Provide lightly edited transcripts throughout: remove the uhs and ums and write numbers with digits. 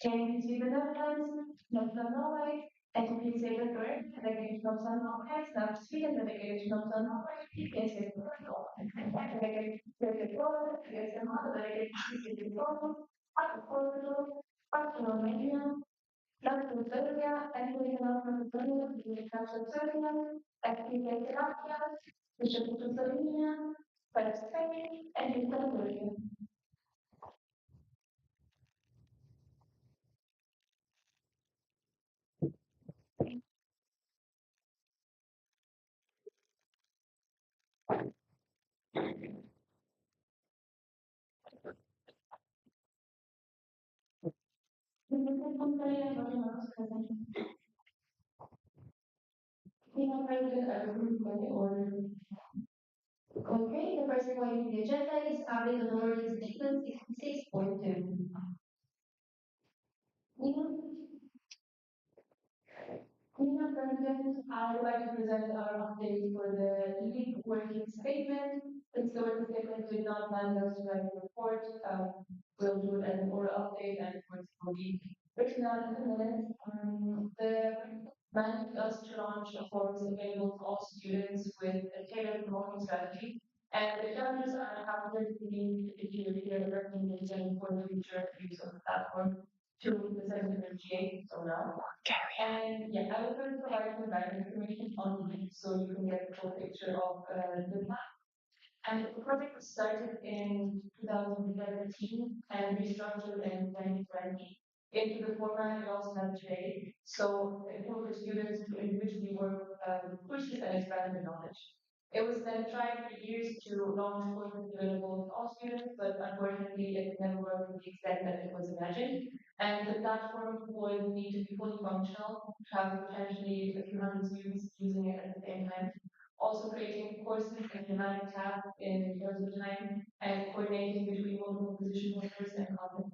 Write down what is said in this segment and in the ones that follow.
En ciberöverens, nowy, etykiety projekt, registrowca nowe, znać chwilę, registrowca nowe, i pies jest nowy. Jest nowy, a to autonomia, transferia, transferia, terapia, dystrybucja, perspektywy, etykiety. Okay, the first point in the agenda is public authority statement 66.2. Cleanup President, I would like to present our update for the lead working statement. Since the working statement did not land us to write a report, we'll do it as an oral update and reports will be written out in the minutes. The managed us to launch a forms available to all students with a tailored promoting strategy. And the challenges are how to if you hear the recommendation for the future use of the platform to the 758, so now. And yeah, I will try to provide some background information on it so you can get the full picture of the plan. And the project was started in 2017 and restructured in 2020 into the format we also have today. So it for students to individually work with quizzes and expand their knowledge. It was then tried for years to launch courses available to all students, but unfortunately it never worked to the extent that it was imagined. And the platform would need to be fully functional, to have potentially a few hundred students using it at the same time. Also creating courses and thematic tasks in terms of time and coordinating between multiple position holders and content.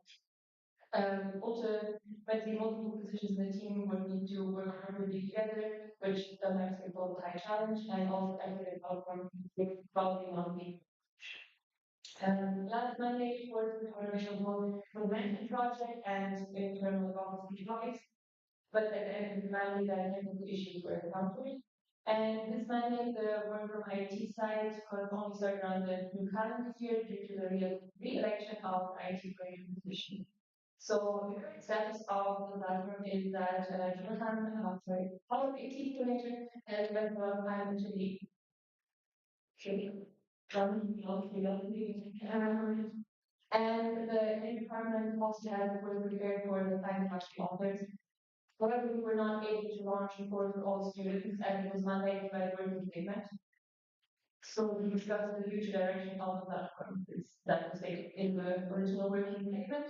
Ultimately, multiple positions in the team would need to work collaboratively together, which does actually pose a high challenge, and also aggregate outcome with probably monthly. Last Monday was the coordination prevention project and internal policy topics, but at the end of the Monday, the technical issues were encountered. And this Monday, the work from IT side could only start around the new calendar year due to the re-election of IT program position. So the current status of the platform is that Jonathan, our IT coordinator, has been time to the and the department also has was prepared for the final batch of authors. However, we were not able to launch a course for all students and it was mandated by the working statement. So we discussed the future direction of the platform that was stated in the original working statement.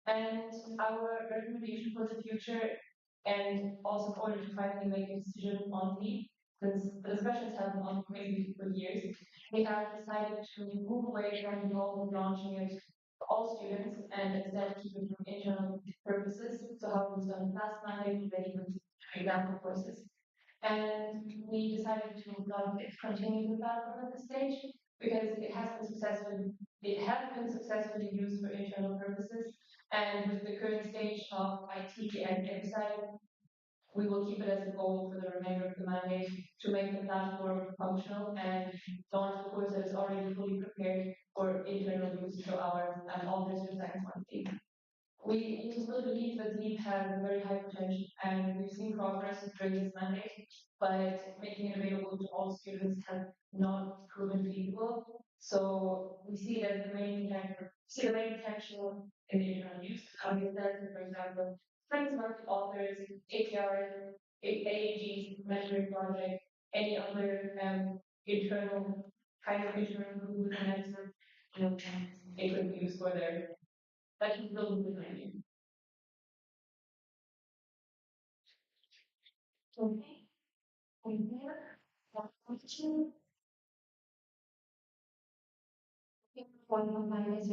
And our recommendation for the future and also in order to finally make a decision on the since the discussions have been on maybe for years, we have decided to move away from the goal of launching it for all students and instead keep it for internal purposes. So how it was done last Monday, ready with example courses. And we decided to not continue with that at this stage because it has been successfully used for internal purposes. And with the current stage of IT and EPSA, we will keep it as a goal for the remainder of the mandate to make the platform functional and launch the course that is already fully prepared for internal use to our authors and science team. We still believe that LEAP has very high potential and we've seen progress during this mandate, but making it available to all students has not proven feasible. So we see that the main potential in the internal use. For example, friends market authors, APR, AAGs, measuring project, any other internal kind of internal Google Connector, it could be used for their that can build the learning. Okay. One of my is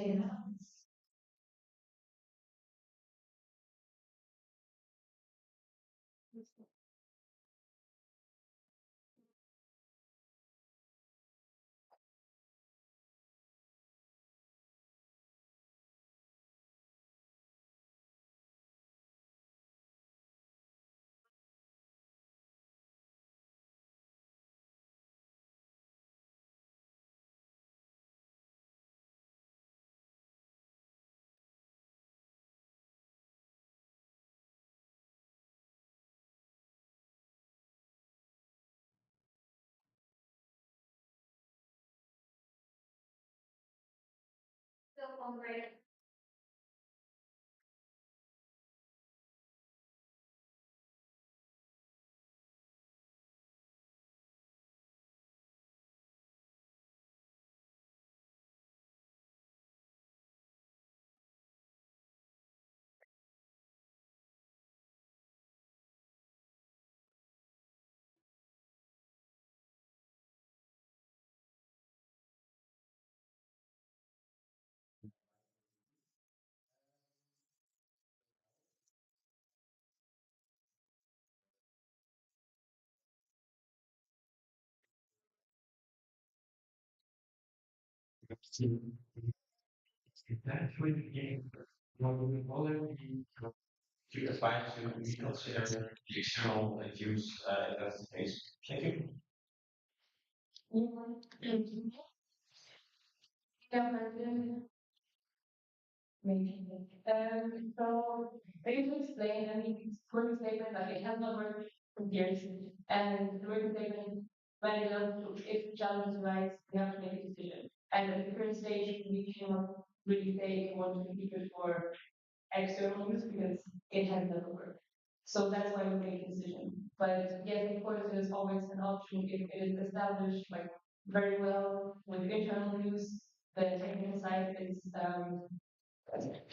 Maybe. So maybe to explain, I mean, working statement, like it has not worked for years, and the working statement, when it does, if the challenge arises, we have to make a decision. And at the current stage, we cannot really say we want to keep it for external use because it has never worked. So that's why we made a decision. But yes, of course, there's always an option if it is established like very well with internal use. The technical side is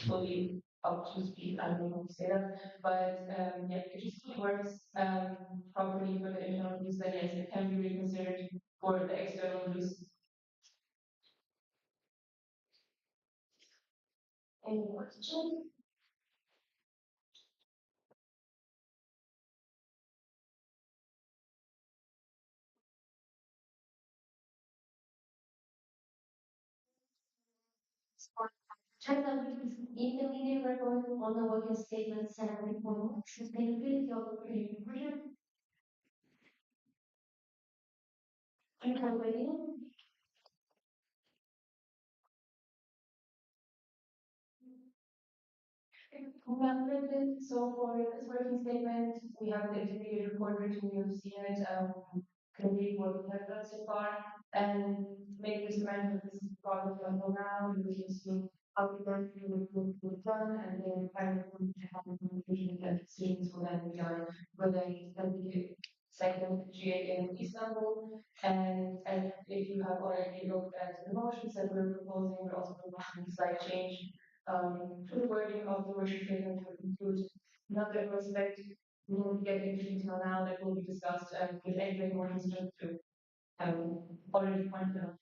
fully up to speed. I don't know how to say that, but yeah, if it just works properly for the internal use, then yes, it can be reconsidered for the external use. Any questions? Check that because if the media record on the working statements and report sustainability of the version and company. So for this working statement, we have the integrated report written, you've seen it, can read what we have done so far and make this amendment, this is product until now, and we can see how we learn through we've done, and then kind of to have a conclusion that students will then be on whether it's going to be second GA in Istanbul, and if you have already looked at the motions that we're proposing, we're also proposing a slight change to the wording of the worship statement to include another aspect. We won't get into detail now that will be discussed with anything more just to already pointed out.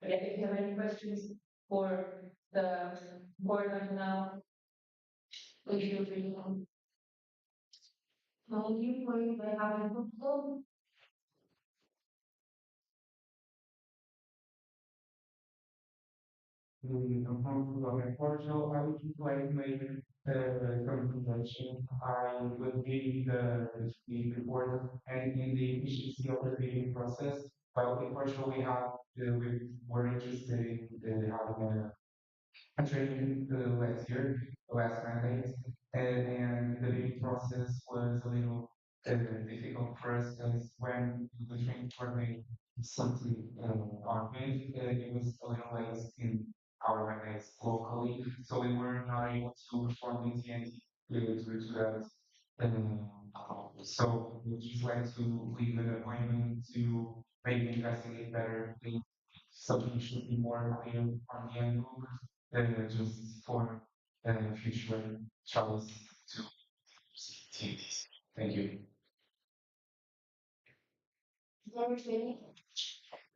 But yeah, if you have any questions for the board right now, please feel free to come. Thank you for having a Unfortunately, I would like to make some convention. I would read the report and in the efficiency of the reading process. But unfortunately, we're interested in having a training last year, last mandate, and the bidding process was a little difficult for us because when the training coordinator something on bid, it was a little late in our mandates locally, so we were not able to perform the TNT due to that. Um, so we just like to leave an appointment to maybe investigate better the something should be more clear on the handbook just for future travels to activities. Thank you.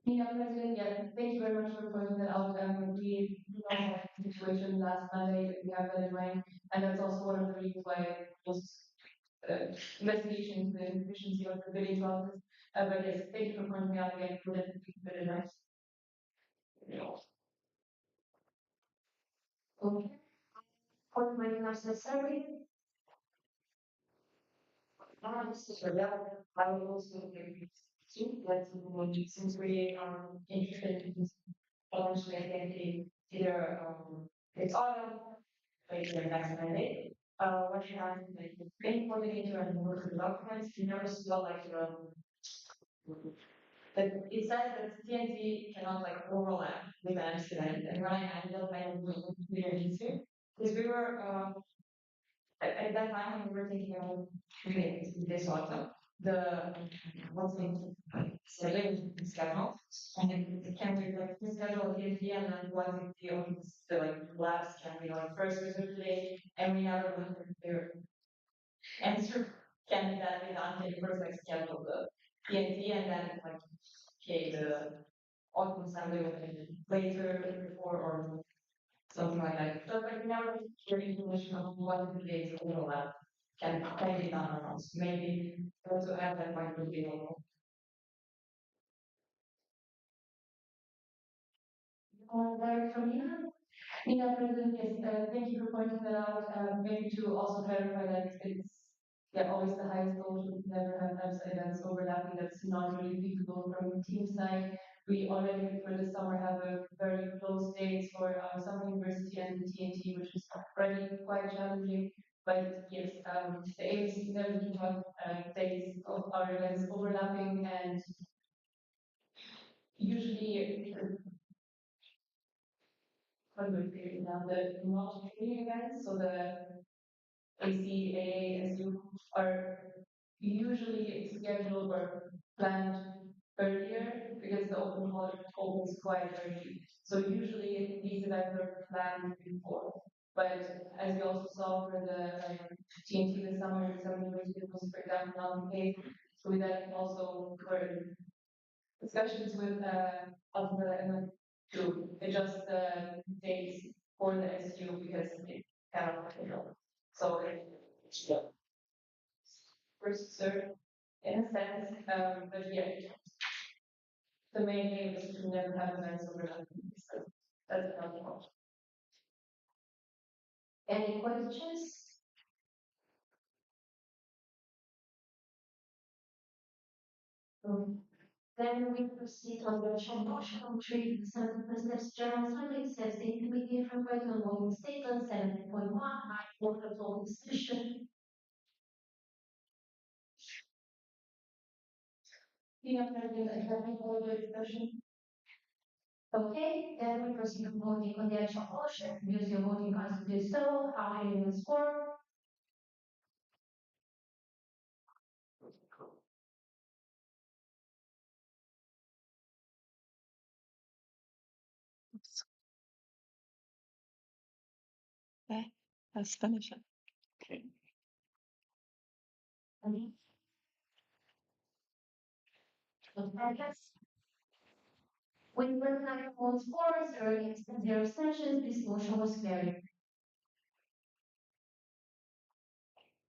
Yeah, President, yeah, thank you very much for pointing that out. We do not have a situation last Monday, we have that in mind, and that's also one of the reasons why those investigation into the efficiency of the bidding process. But yes, thank you for pointing out again, we'll definitely keep it in mind. Okay. For my necessary, I will also see that since we are interested in launching again either it's autumn, like the next Monday. What you have like the main coordinator and work with documents, you never still like But it says that TNT cannot like overlap with an accident, and when I ended up I didn't need to because we were at that time we were thinking about doing this autumn the what's the selling schedule and it can be like the schedule of TNT and then what if the like labs can be like first reserve today and we never went there answer can that be done? Can you first like schedule the TNT and then like okay the autumn assembly will be later before or something like that. So like never really information of what the days overlap can be done or not. Maybe also add that might be available. From here, President, yes, thank you for pointing that out. Maybe to also clarify that it's yeah, always the highest goal should never have events overlapping. That's not really feasible from the team side. We already for the summer have a very close dates for summer university and the TNT, which is already quite challenging. But yes, the aim is never to have days of our events overlapping, and usually now the multi events, so the ACA, SU are usually scheduled or planned earlier because the open hall opens quite early. So usually these events are planned before. But as we also saw for the TNT this summer, some universities was, for example, not the case. So we then also were discussions with of the to adjust the dates for the SU because it cannot so first serve in a sense, but yeah, the main aim is to never have events overlapping. So that's not the point. Any questions? Um, Then we proceed on the motion on trade the Senate President's General Assembly says the committee from President William Statement 7.1 for the full discussion. President, I have any discussion. Okay, then we proceed to voting on the actual motion. Use your voting cards to do so. How many will score? Okay, let's finish it. Okay. Yes. With 100 votes for, 0 against, and 0 abstentions, this motion was carried.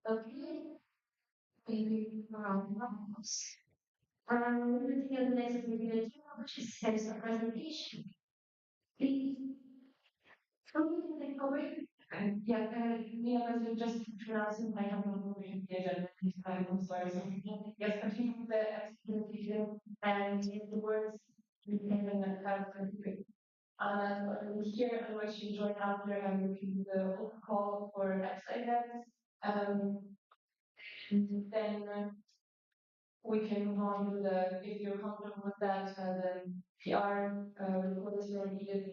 Okay. Maybe around rounds. Moving to the next meeting, which is series of presentation. Please. From the cover. Yeah, President, just pronouncing my number the agenda this time. I'm sorry. So, yes, continue with the executive and the words we can have complete. Here, otherwise you join after and repeat the open call for EPSA events. Then we can move on to the, if you're comfortable with that, the PR reports are needed.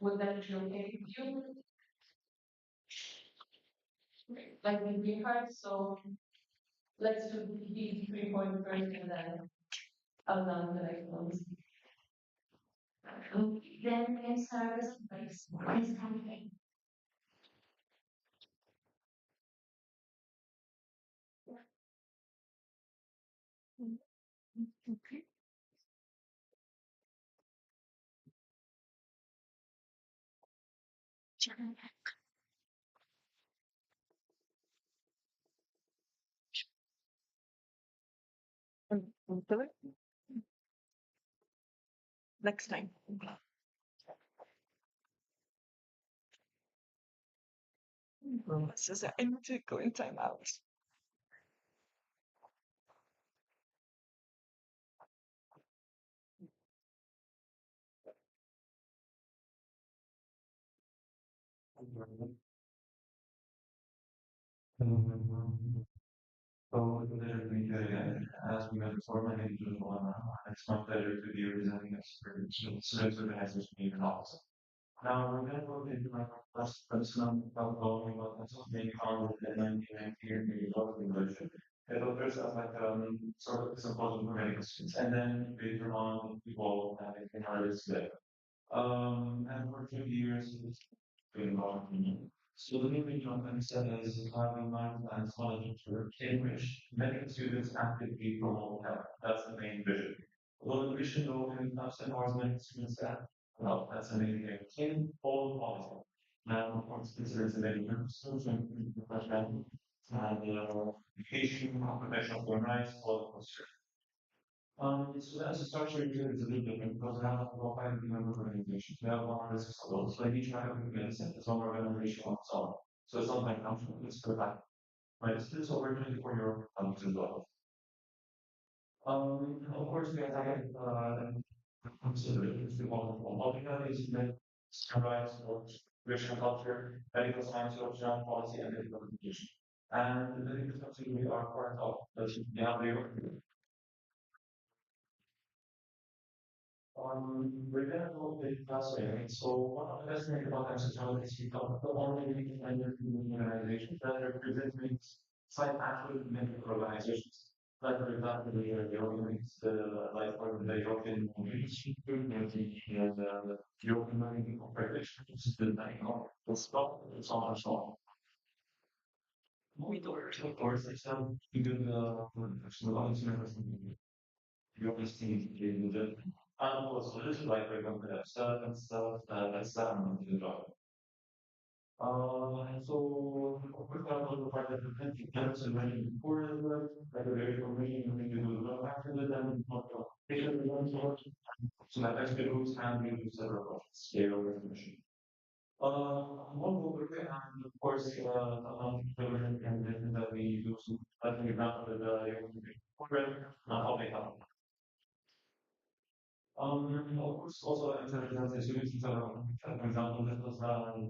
Would that be okay with you? Like the green card, so let's do the 3 point first and then I'll down the next ones. Then we start with place. Please come in. And do it next time. This is I need to go in timeout. So it's a pleasure to meet you again. As we met before, my name is Joshua. It's my pleasure to be representing us for the students organizers meeting office. Now we're going to go into my last person about going about this being founded in 1990 in New York, English. It'll first as like sort of symposium for medical students, and then later on people in artists there. And for 2 years, it's been involved in me. So the main reason I'm said is having mind and knowledge for Cambridge, medical students actively promote health. That's the main vision. Although the vision of and hours medical students that, well, that's the main thing. In all policy. Now, of course, considers the medical students and professional and education, professional rights, all of those. So that's the structure here is a little different because we have about 5 member organizations. We have 106 of those. So each one of them is its own organization on its own. So it's not like functional, it's good back. Right, so this is over 24-year as well. Of course, we have considerations to all we have is that rights or racial culture, medical science, social policy, and medical education. And the medical culture we are part of the yeah, we're gonna go with classway. So one of the best things about exercise is you got the only independent organizations that represent site actual medical organizations. Like for example, the organizations like for the European Institute and the European Medical Federation, which is the the stop, it's on and so on. We do it, of course, it's to do the members you obviously in the animals a little like we're going to have stuff and stuff that's that to the job. So we got a the part that the pension camps and running before the work, like a very information we can do the work after the then not to take it one sort. So that extra groups and we do several projects, scale recognition. One over and of course the and then that we do some I think example of the program, public health. Of course, also intelligence solutions are, for example, that was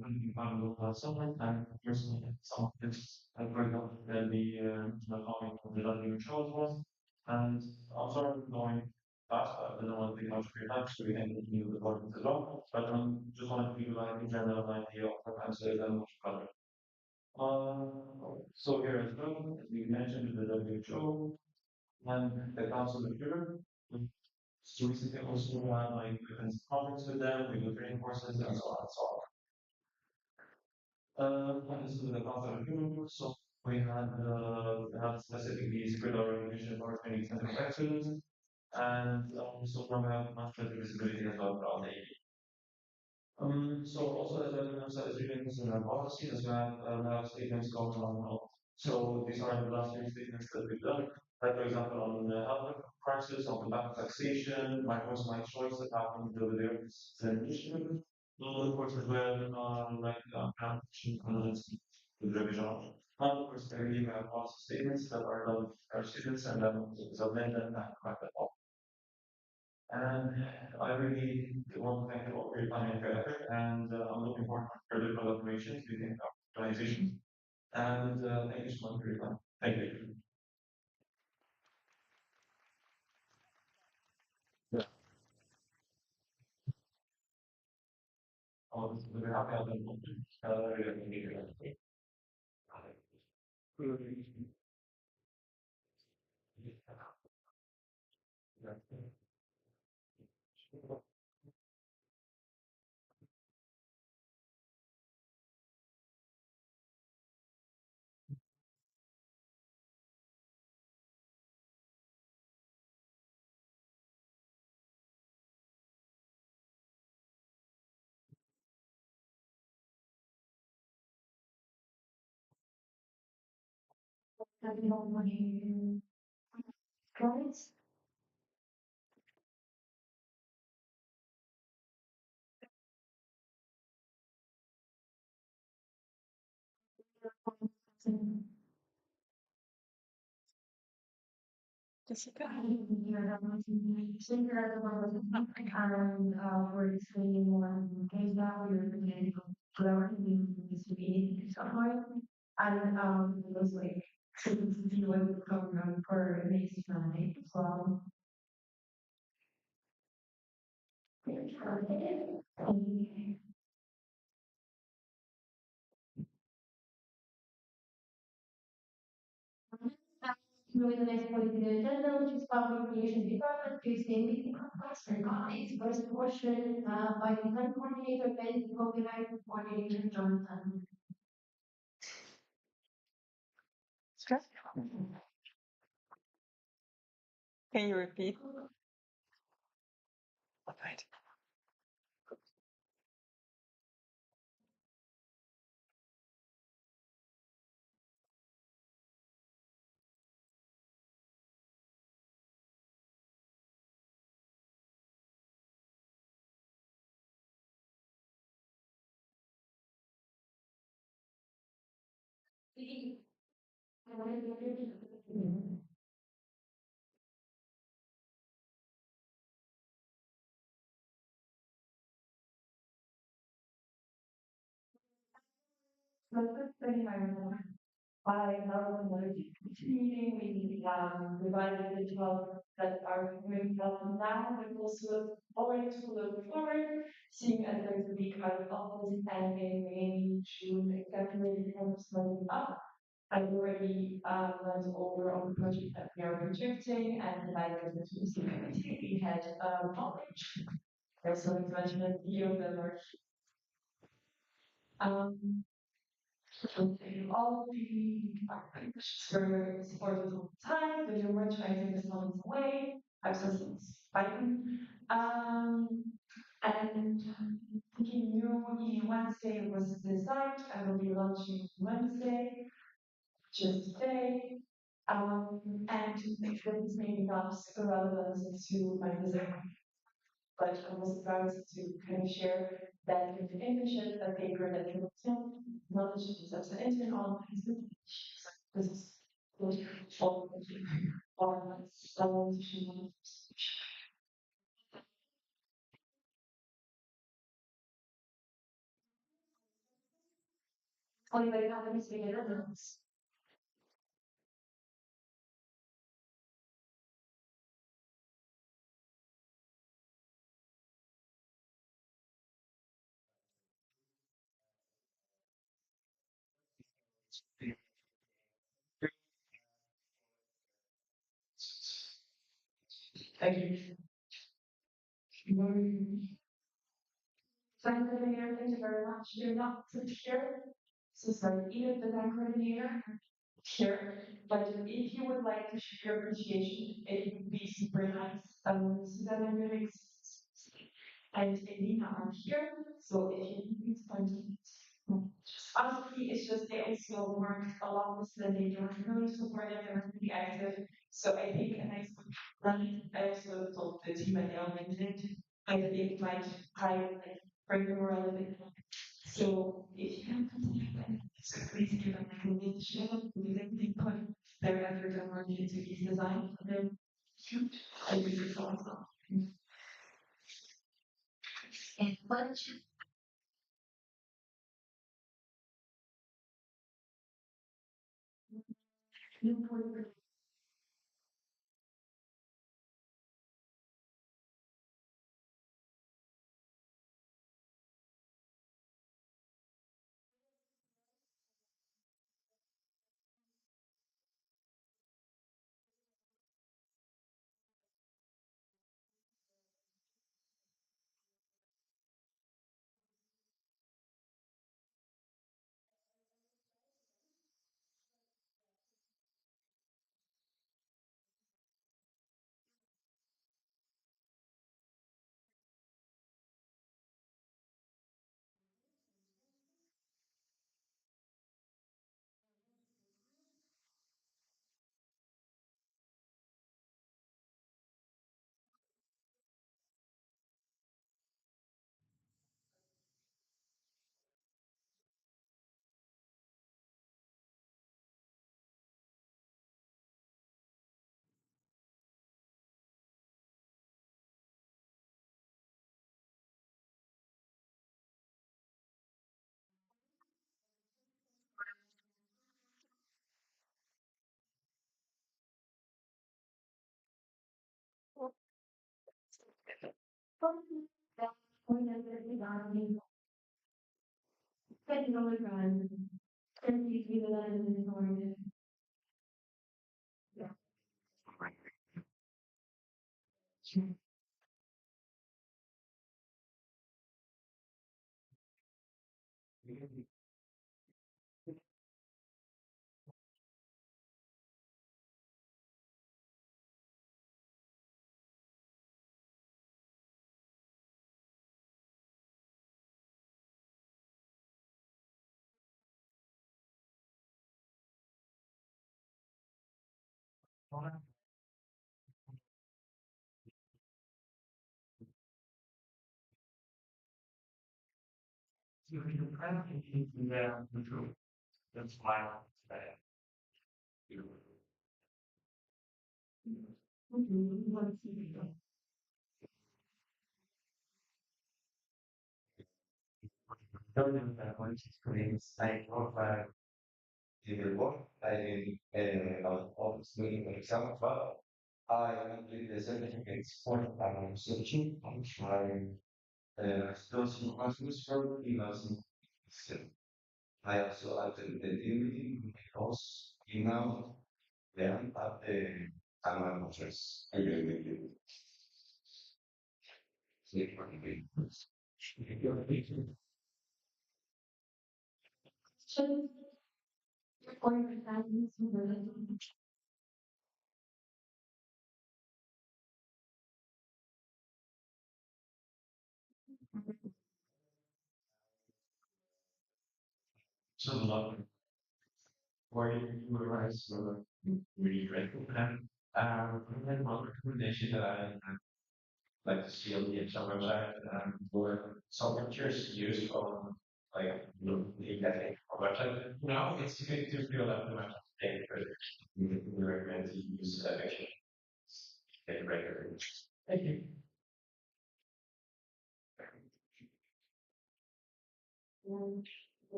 thinking about someone and personally some of this, for example, comment on the learning shows was, and I'm sorry I'm going fast, I don't want to take much of your time, so we can continue the project as well, but just want to give you like a general idea of what I'm saying and much better. So here as well, as we mentioned, the WHO and the Council of Europe. So recently also had like different projects with them, we do training courses and so on and so on. And this is the concept of human groups. So we had specifically spread our recognition for training center of excellence and also from have much better visibility as well throughout the year. So also as I emphasized readings in our policy as well, we have statements going on. So these are the last few statements that we've done. Like for example on the health crisis, on the back of taxation, my voice, my choice that happened over there, it's an initiative. Of course as well, competition with revision. And of course, there we have policy statements that are done with our students and then submit them and back that up. And I really want to thank you all for your time and effort, and I'm looking forward to further collaborations within our organization. And thank you so much for your time. Thank you. Yeah. Oh, we're happy to have you. Have you know my clients? Jessica. And we're explaining one case now, we're beginning to collaborate with to be somewhere. And it was like see what coming up for next night as well. With the next point in the agenda, which is public relations department, Tuesday meeting request and comments. First portion by the design coordinator, Ben, copyright coordinator, Jonathan. Can you repeat? Right. By now, meeting, we divided the 12 that are going on now, but also look forward, seeing as there's a big kind of office and in May, June, exactly comes coming up. I've already went over on the project that we are projecting and divided the two committee. We had knowledge. There's some mentioned a few of them are um all the for supported all the time, but you're trying this months away. I've said Python. And thinking new Wednesday was designed. I will be launching Wednesday, just today. And if this maybe not super relevant to my design, but I was proud to kind of share that with the internship, a paper that you will knowledge is as an intern on this is all or only by companies we get others. Thank you. Thank you very much. You're not here. So sorry, either the bank coordinator here, but if you would like to share your appreciation, it would be super nice. Susan and Felix and Elena are here, so if you need to find honestly, it's just they also work a lot with the they were really supportive, they were really active. So I think, and I also told the team at the LinkedIn, I think like I like bring them relevant. So if you have something like that, so please give them a recommendation because they put their effort and work into these designs. And they're huge. I think it's awesome. And what you put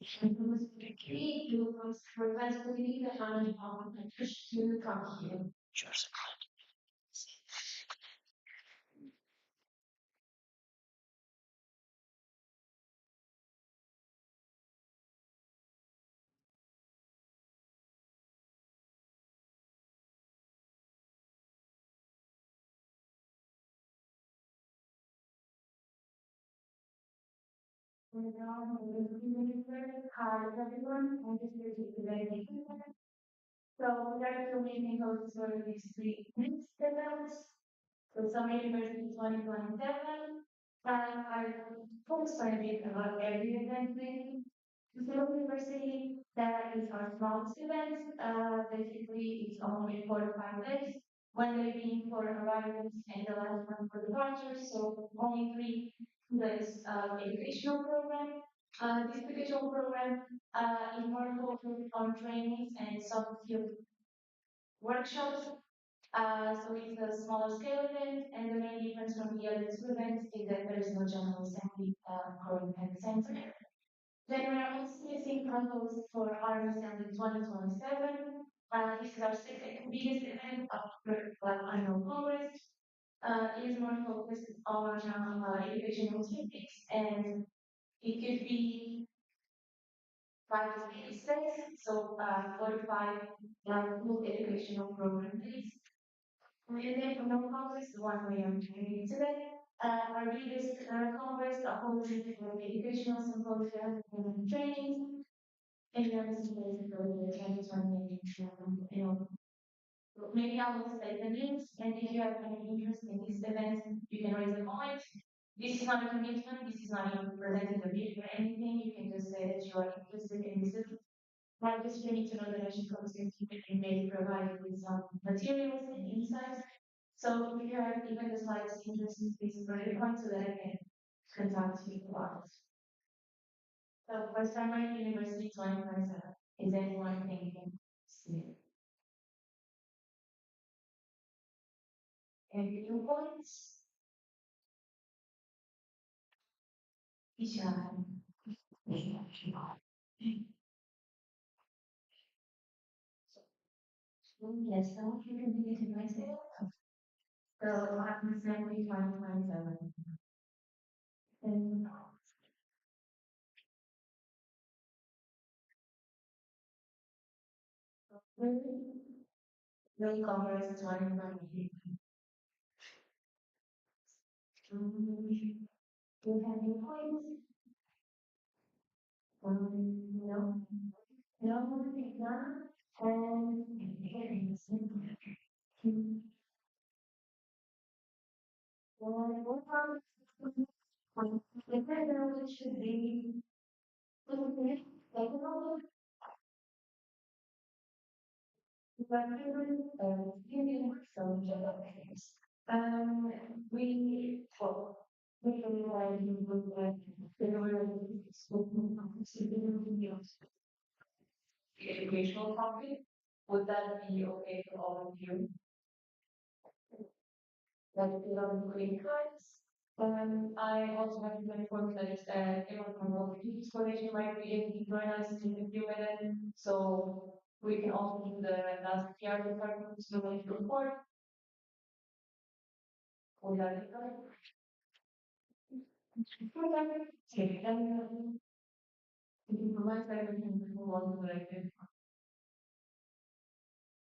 Thank you. You prevent the hand on and push to come here. Cheers. Hi everyone, I'm just here to today. So we are the main hosts for these 3 weeks events. So Summer University 2027. And I focus on a bit about every event maybe. So University, that is our smallest event. Basically, it's only 4 to 5 days. One day being for arrivals and the last one for departures. So only 3 days educational program. This educational program is more focused on trainings and soft skill workshops. So it's a smaller scale event, and the main difference from the other 2 events is that there is no general assembly growing at the center. Then we are also missing proposals for our assembly 2027. This is our second biggest event after annual congress. It is more focused on educational topics, and it could be 5 to 6 days, so 45 full educational program days. And then from congress, the one we are doing today, our biggest congress, a whole trip for educational symposia and trainings, and then this is basically the 2020, you know, maybe I will say the names, and if you have any interest in this event, you can raise a point. This is not a commitment, this is not even presenting a bid or anything, you can just say that you are interested in this. But just you need to know that I should contact you and maybe provide you with some materials and insights. So if you have even the slightest interest, please write a point so that I can contact you about it. So for Summer University 2027, is anyone thinking? Any new points? Isha. Yes, so you can do it in myself. So I'm Assembly 2027. And really Congress 2028. Do you have any points? No. No, I think not. And what about the federal should be technology, but giving some things. We well, we can like there were educational topic. Would that be okay for all of you? Like a lot of green cards. I also have to inform that everyone from the explanation might be able to join us in the Q&A, so we can also do the last PR department to report. Would that be correct? Okay, then from my side, we can move on to the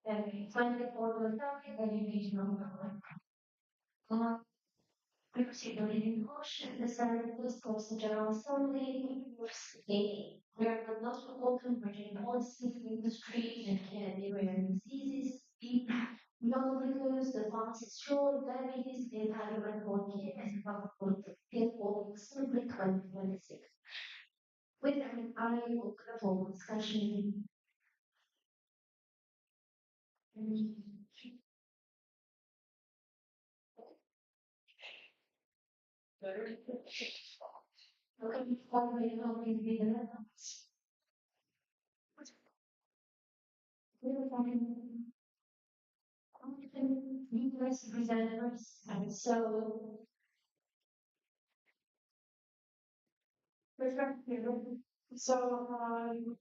and 24 was educational program. Particularly motion, the Senate was close to General Assembly, we are the most open Virginia policy, industry, and Kennedy rare diseases, young because the box is short, diabetes, and hypertension, and probably people simply 2026. With that, I will close discussion. Okay, finally, how can we do that? We're finding numerous presenters, and so perspective So,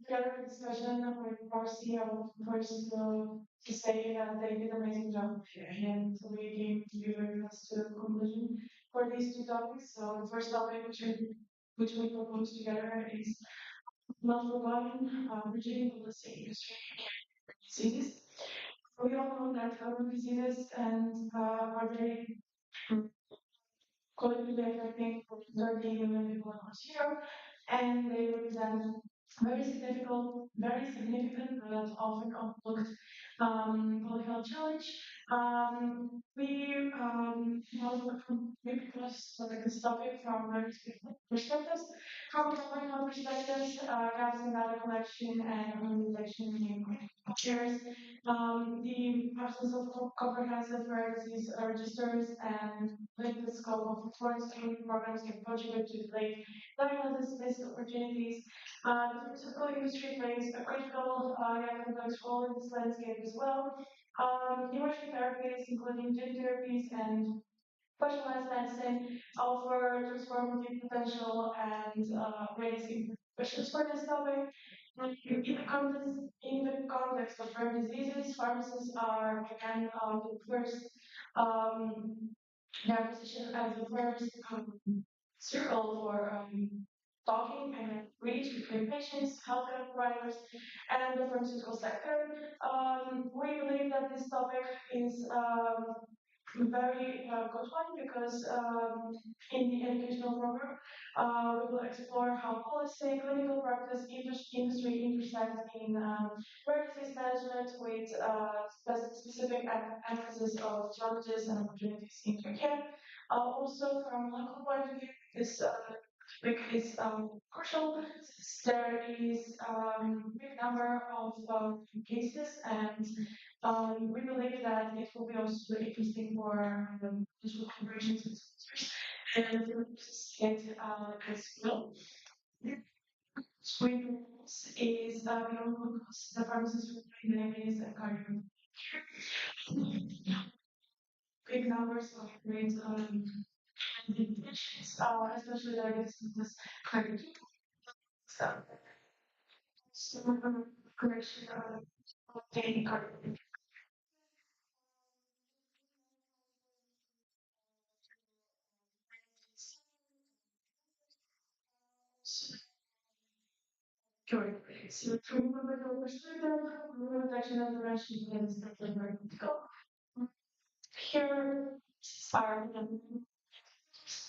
together with discussion with our CEO, first to say that they did an amazing job and we came to be very close to a conclusion for these two topics. So, the first topic which we proposed together is not forgotten, bridging the literacy industry diseases. We all know that common diseases and are very collectively affecting 30 million people across Europe, and they represent very significant, but often overlooked public health challenge. We discussed this topic from various perspectives. From public health perspectives, gaps in data collection and detection in shares, the absence of comprehensive rare disease registers and limited scope of foreign screening programs can contribute to delayed diagnosis, missed opportunities. The pharmaceutical industry plays a critical yet complex role in this landscape as well. Emerging therapies, including gene therapies and personalized medicine, offer transformative potential and raising questions for this topic. In the context of rare diseases, pharmacists are again the first, um, they are positioned as the first circle for talking and reach between patients, healthcare providers, and the pharmaceutical sector. We believe that this topic is very good one because in the educational program, we will explore how policy, clinical practice, industry intersect in rare disease management with specific emphasis of challenges and opportunities in care. Also, from a local point of view, this topic is crucial since there is big number of cases and we believe that it will be also very interesting for digital collaborations with sponsors and get as well. Sweden is beyond glucose, the pharmacist will bring diabetes and cardiovascular big numbers of great patients, especially diabetes with cardiac. So, correction of daily cardiac. Correct. So, to remember the perspective, reduction of the Russian against the critical. Here are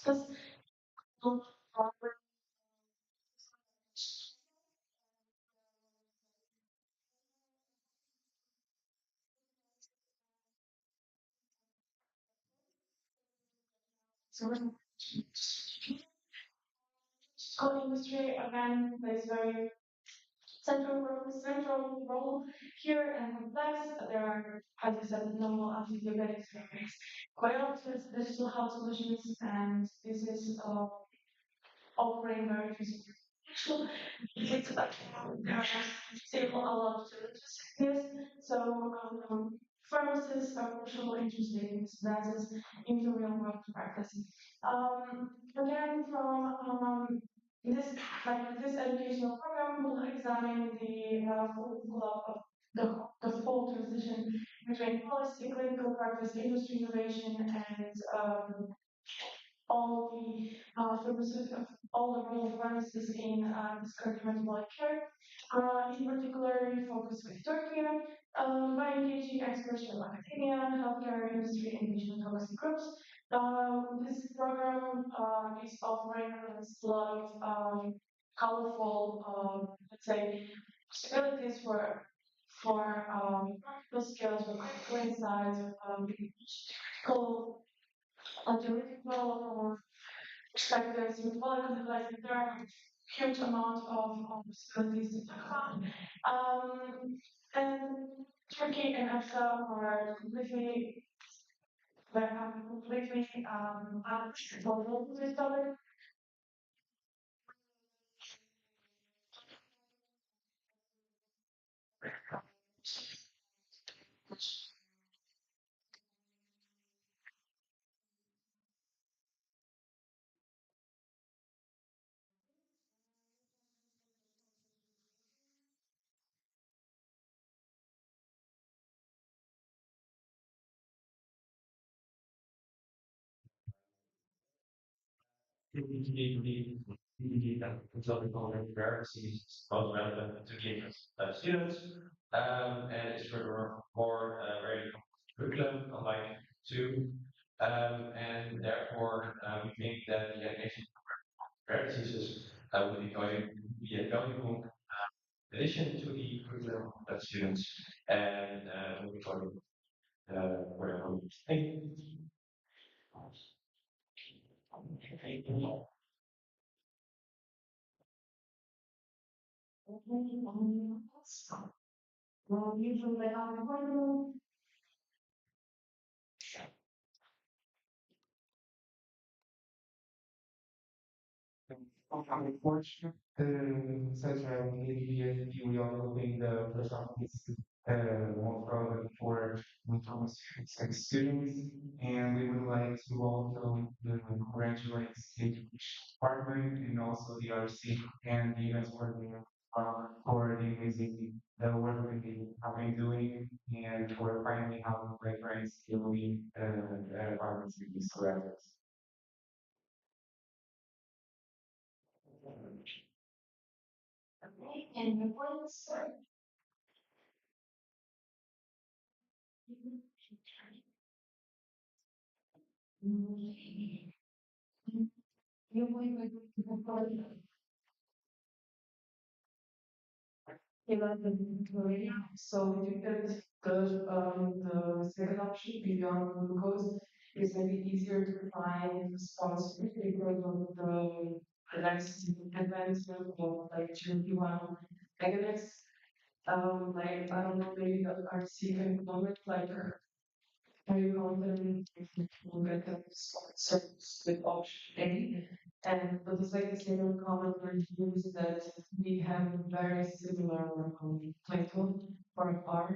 this sort of industry again plays very central role here and complex. There are, as I said, normal anti-diabetic therapies, quite often digital health solutions, and this is offering very useful. It's like still a lot to this. So pharmacists are crucial interested that is into real world practice. Again, from this this educational program will examine the full of the full transition between policy, clinical practice, industry innovation, and all the pharmaceutical, all the role of pharmacists in this cardiometabolic care. In particular, we focus with Turkey by engaging experts from academia, healthcare industry, and patient advocacy groups. This program is offering us a lot of colorful, let's say, possibilities for practical skills, for critical insights, critical theoretical perspectives with political like there are huge amount of possibilities to talk about. And Turkey and EPSA are completely unable to this topic. Is most relevant to give students, and it's furthermore more very curriculum like two, and therefore we think that the education practices would be going to be a valuable addition to the curriculum of students, and moving forward, where we think. Well, usually I have a Unfortunately, such a maybe we are looking the topics more relevant for students, and we would like to also congratulate the department and also the RC and the events for the amazing work that they have been doing and for finally having great grades doing departments in these graduates. and the points. You might so you get the second option beyond glucose is maybe easier to find sponsors because of the next advancement of like GLP-1 agonists. Like I don't know, maybe the RC can comment like are you confident if you will get the sponsors with option A? And but the second comment we use that we have very similar title for our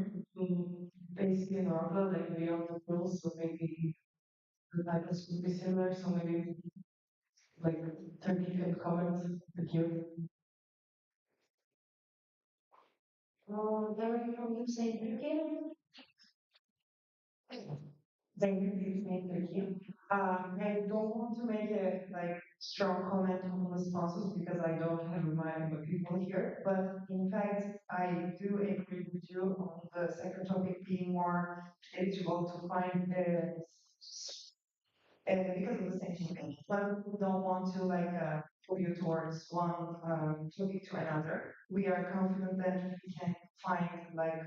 basically normal, like beyond the rules, so maybe the titles would be similar, so maybe like Turkey can comment with you. There you from you say Turkey. Thank you, thank you. I don't want to make a like strong comment on the sponsors because I don't have my people here. But in fact, I do agree with you on the second topic being more eligible to find because of the same thing. But we don't want to like pull you towards one topic to another. We are confident that we can find like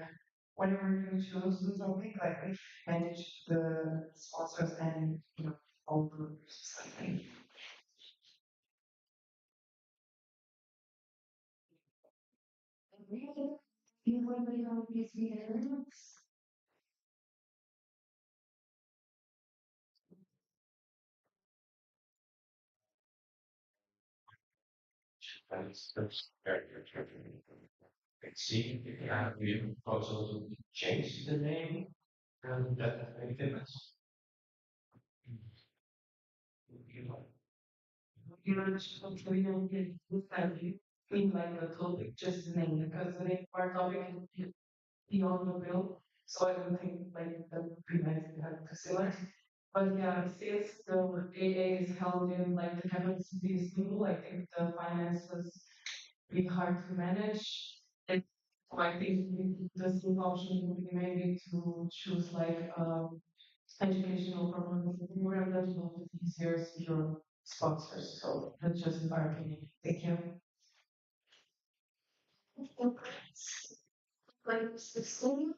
whenever you choose the topic, like we manage the sponsors and all the something. You want to know these videos? That's very good. See, we also change the name and that makes difference. You know, we don't get this value in like the topic, just the name, because the name of our topic is beyond the bill. So I don't think like that would be nice to have two similar. But yeah, since the AA is held in like the capital city is Istanbul, I think the finances be hard to manage. And so I think the simple option would be maybe to choose like educational program that will be easier to your sponsors. So that's just our opinion. Thank you. Like 16.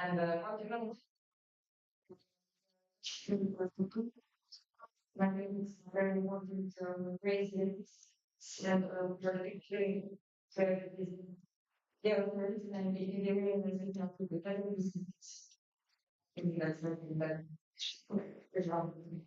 And I think it's very important to raise it and particularly to yeah, first and the area is not to be better. I think that's something that is wrong with me.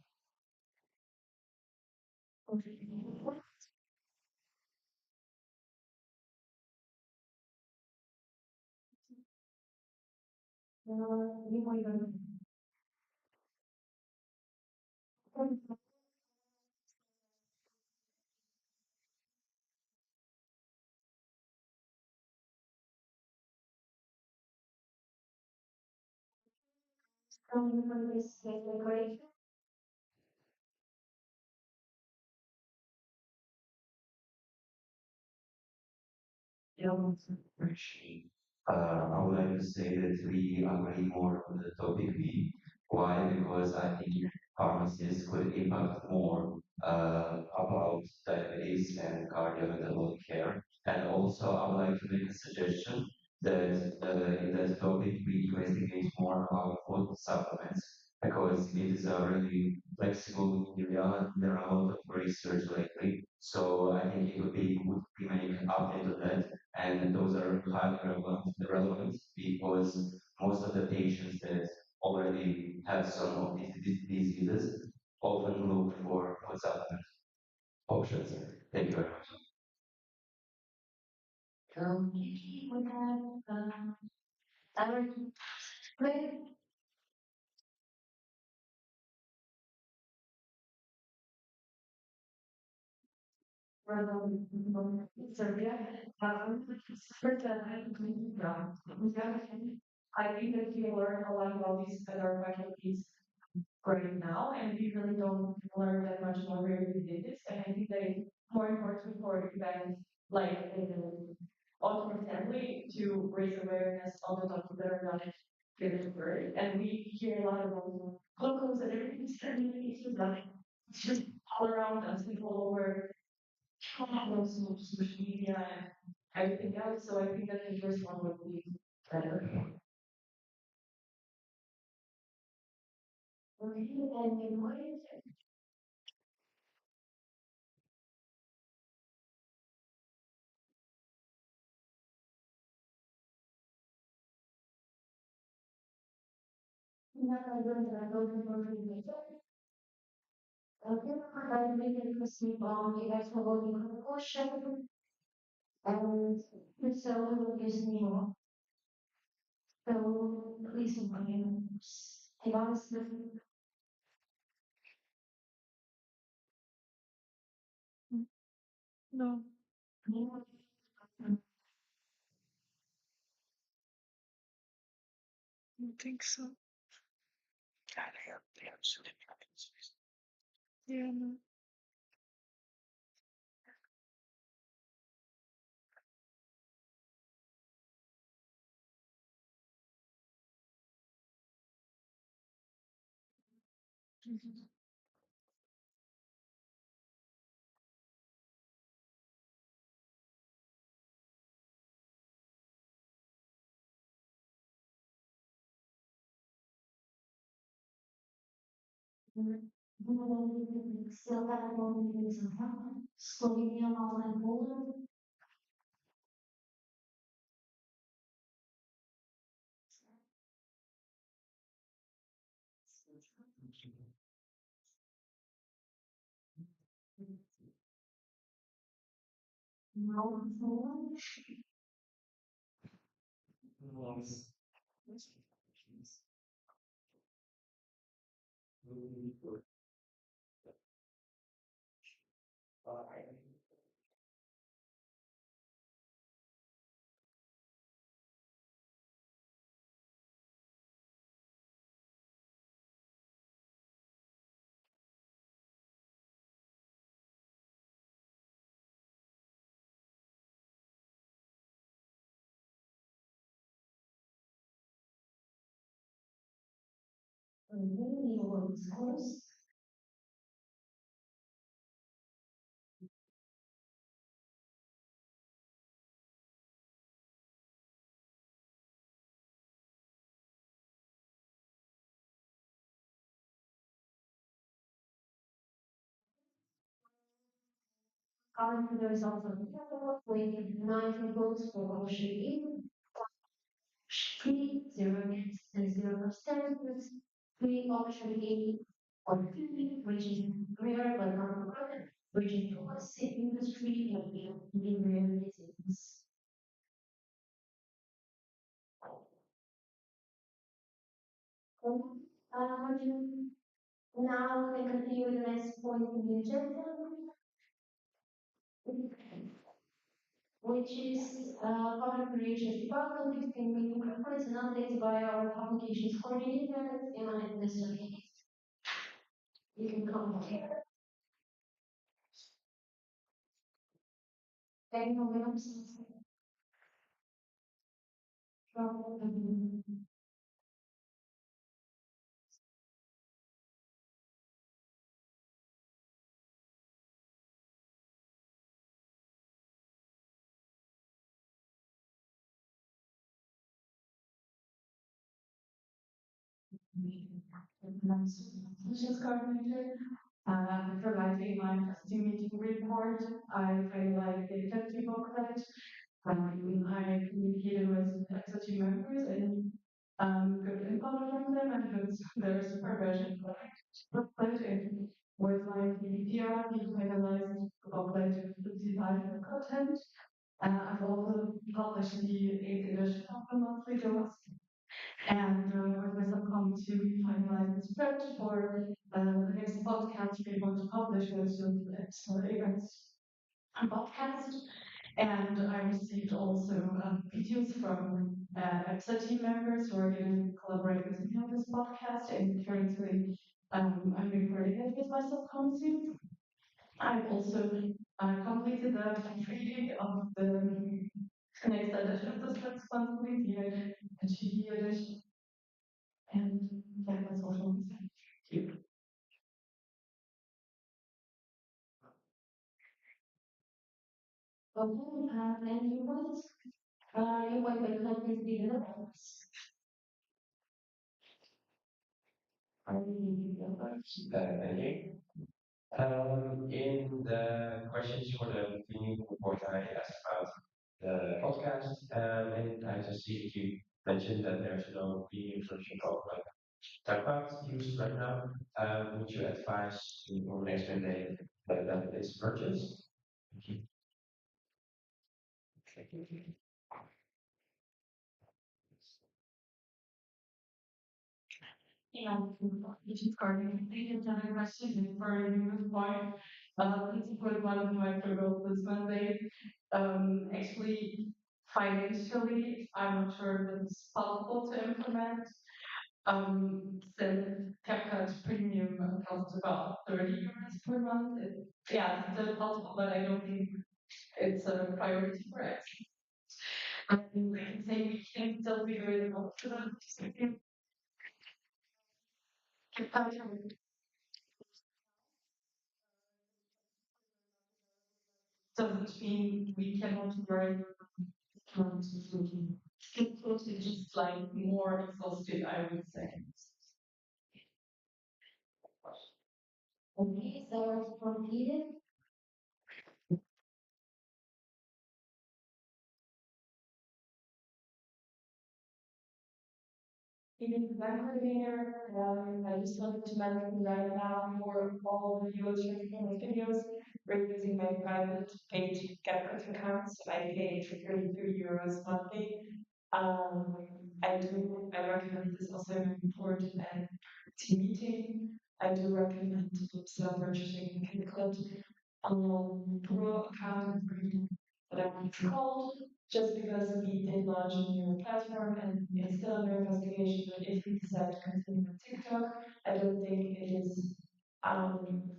You might from this decoration. I would like to say that we agree more on the topic B. Why? Because I think pharmacists could impact more about diabetes and cardiometabolic care. And also, I would like to make a suggestion that in that topic we investigate more about food supplements because it is a really flexible area. There are a lot of research lately, so I think it would be good to make an update on that, and those are highly relevant because most of the patients that already have some of these diseases often look for supplement options. Thank you very much. We have our great Serbia. First, I think that we learn a lot about these at our faculties right now, and we really don't learn that much about where we did this. And I think that it's more important for events like also family to raise awareness of the topics that are not given word. And we hear a lot about glucose and everything is turning into like it's just all around us, people all over social media and everything else. So I think that the first one would be better. Okay, and what is it? Now I go to the okay, I make it receive on the actual voting question and so gives me more. So please advance the No, I don't think so. Yeah, no. Mhm. still have one minute of time. Slovenia online Poland. No, Poland. Really, schools. According to the results of the poll, with 90 votes for option A, 0 against and 0 abstentions, 3 option A or 3, which is rare but not common, which is the industry and in rare diseases. Um, now we continue with the next point in the agenda. which is content creation department. You can make reports and updates by our publications coordinator, Iman and Mr. You can come here. Thank you very much. Solutions coordinator. Providing my custody meeting report. I highlight the activity booklet. I communicated with EPSA team members and good input from them and good their supervision booklet and with my PDPR, we finalized the booklet with the design content. I've also published the 8th edition of the monthly dose. And with my subcommittee, we finalized the script for the next podcast we want to publish, which is the events podcast. And I received also videos from EPSA team members who are going to collaborate with me on this podcast. And currently, I'm recording it with my subcommittee. I've also completed the reading of the next edition of this responsibility, the GB edition. And yeah, that's all from me. Thank you. Okay, and you want to help me speak in the box. Thank you. In the questions for the opinion report, I asked about the podcast, and I just see that you mentioned that there's no opinion version of Tagbout used right now. Would you advise the organization that it's purchased? Yeah, which is correct. Thank you, another question for you point. This is what one of my struggles this Monday. Actually, financially, I'm not sure if it's possible to implement. Since CapCut's premium costs about 30 euros per month. Yeah, it's still possible, but I don't think it's a priority for us. I can say we can still figure it out. So which means we cannot write it's just like more exhausted, I would say. Okay, so completed. In the design coordinator, I just wanted to mention right now for all the viewers from the videos, we're using my private paid GetRight account, so I pay 33 euros monthly. Um, I recommend this also in report and team meeting. I do recommend some purchasing chemical pro account whatever it's called, just because we did launch a new platform and it's still under investigation. But if we decide to continue with TikTok, I don't think it is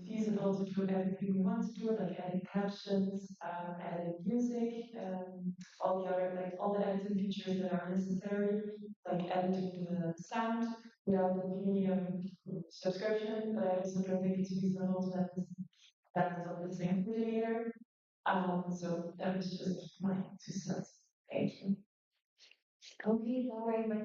feasible to do everything we want to do, like adding captions, adding music, all the other like all the editing features that are necessary, like editing the sound without the premium subscription. But I also don't think it's reasonable to have this that is on the same coordinator. So that was just my 2 cents. Thank you. Okay, all right, my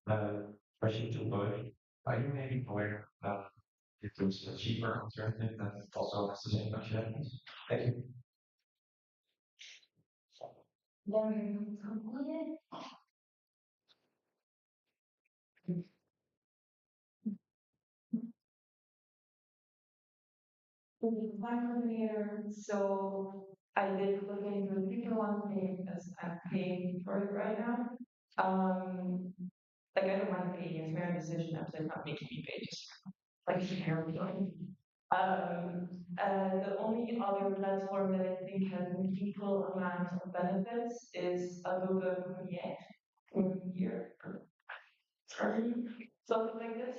Uh, Question to both. Are you maybe aware that it was a cheaper alternative that also has the same functionalities? Thank you. very completed. The design coordinator, so I did look into the bigger one thing because I'm paying for it right now. Um, Like I don't mind paying, it's my own decision if they're not making me pay, just like apparently. The only other platform that I think has an equal amount of benefits is Adobe Premiere, sorry, something like this.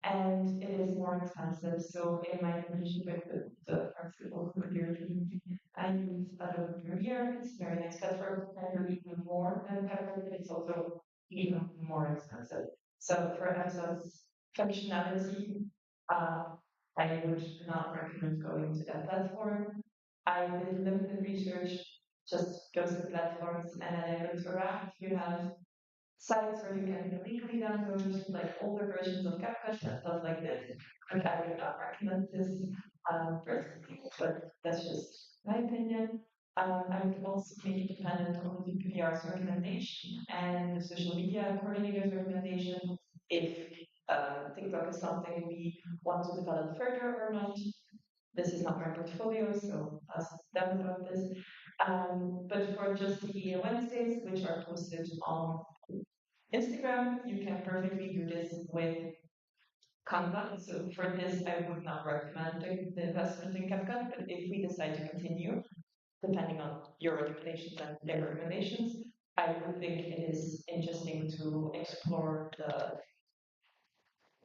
And it is more expensive. So in my relationship with the flexible career team, I use Adobe Premiere. It's very nice, but for Pepper even more than Pepper, it's also even more expensive. So for EPSA's functionality, uh, I would not recommend going to that platform. I did limited research, just go to the platforms and then I looked around. You have sites where you can illegally download like older versions of CapCut and stuff like this. But I would not recommend this personally, but that's just my opinion. I would also make it dependent on the PPR's recommendation and the social media coordinator's recommendation if TikTok is something we want to develop further or not. This is not my portfolio, so ask them about this. But for just the Wednesdays, which are posted on Instagram, you can perfectly do this with Canva. So for this, I would not recommend the investment in CapCut, but if we decide to continue, depending on your recommendations and their recommendations, I would think it is interesting to explore the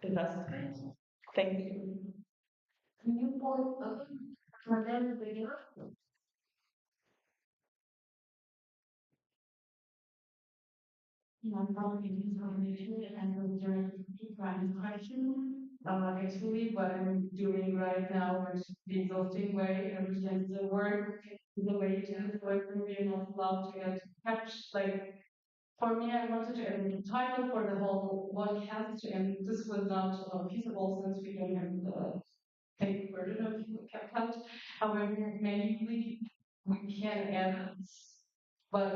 investment. Thank you. Can you point for them video? Probably use information and the direct question. Actually, what I'm doing right now is the exhausting way, and which is the work, the way to do the work, we are not allowed to get catch. Like, for me, I wanted to add a title for the whole podcast, and this was not feasible since we don't have the paid version of CapCut. However, maybe we can add but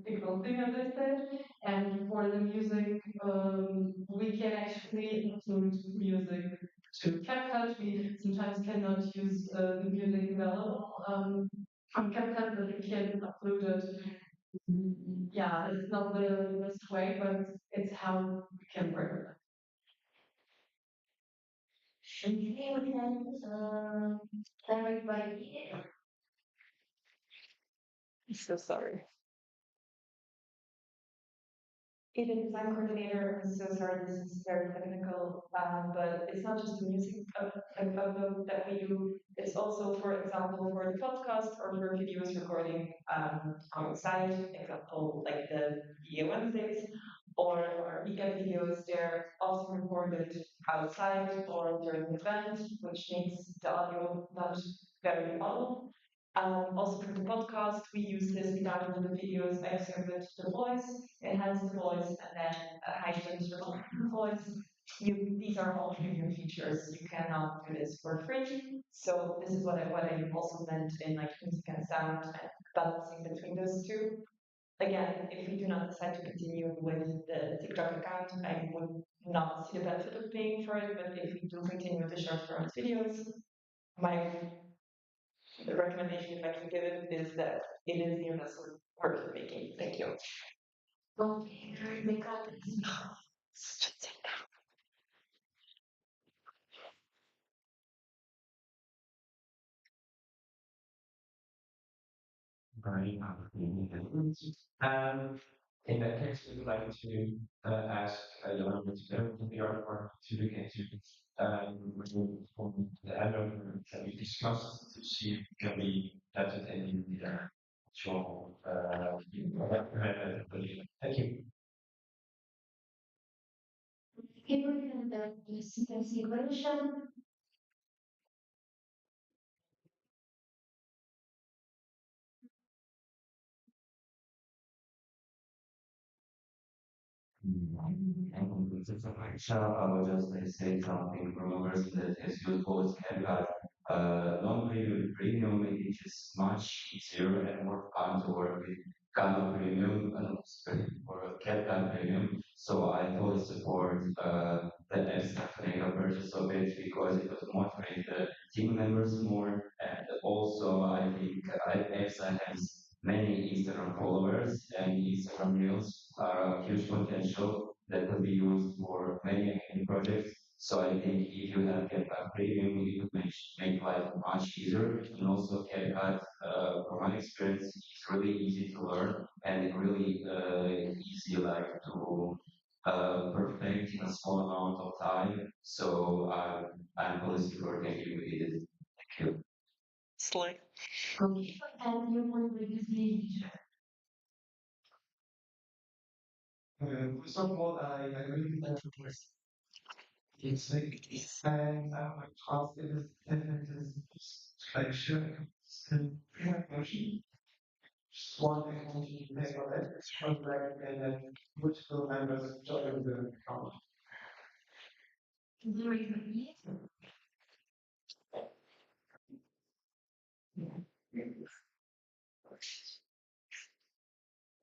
it's a thing as I said. And for the music, we can actually include music to CapCut. We sometimes cannot use the music available from CapCut, but we can upload it. Yeah, it's not the best way, but it's how we can work with it. Everybody. I'm so sorry. Even design coordinator, I'm so sorry, this is very technical, but it's not just the music upload that we do. It's also, for example, for the podcast or for videos recording on site, example, like the video Wednesdays or our weekend videos, they're often recorded outside or during the event, which makes the audio not very audible. Also for the podcast, we use this, we download the videos, I serve it to the voice, enhance the voice, and then heighten the voice. These are all premium features. You cannot do this for free. So this is what I also meant in like music and sound and balancing between those two. Again, if we do not decide to continue with the TikTok account, I would not see the benefit of paying for it. But if we do continue with the short form videos, my the recommendation, if I can give it, is that it is the investment worth making. Thank you. Okay, make up. Right. Um, in that case, we would like to ask Yolanda to go to the artwork to look into from the element that we discussed to see if can be adapted in the actual thank you. Given that this consideration. So I will just say something from a person that has used both CapCut. Long premium it is much easier and more fun to work with Canva premium and for CapCut premium. So I fully support the extra financial purchase of it because it will motivate the team members more. And also I think EPSA has many Instagram followers and Instagram reels are a huge potential that could be used for many projects. So I think if you have CapCut Premium, you could make life much easier. And also CapCut, from my experience, it's really easy to learn and really easy like to perfect in a small amount of time. So I'm fully supporting you with it. Thank you. Slay. And you want to use the First of all, I really like to place. It's like, and my class is definitely like sharing and motion. One thing to make of it, but like, and then multiple members join the account.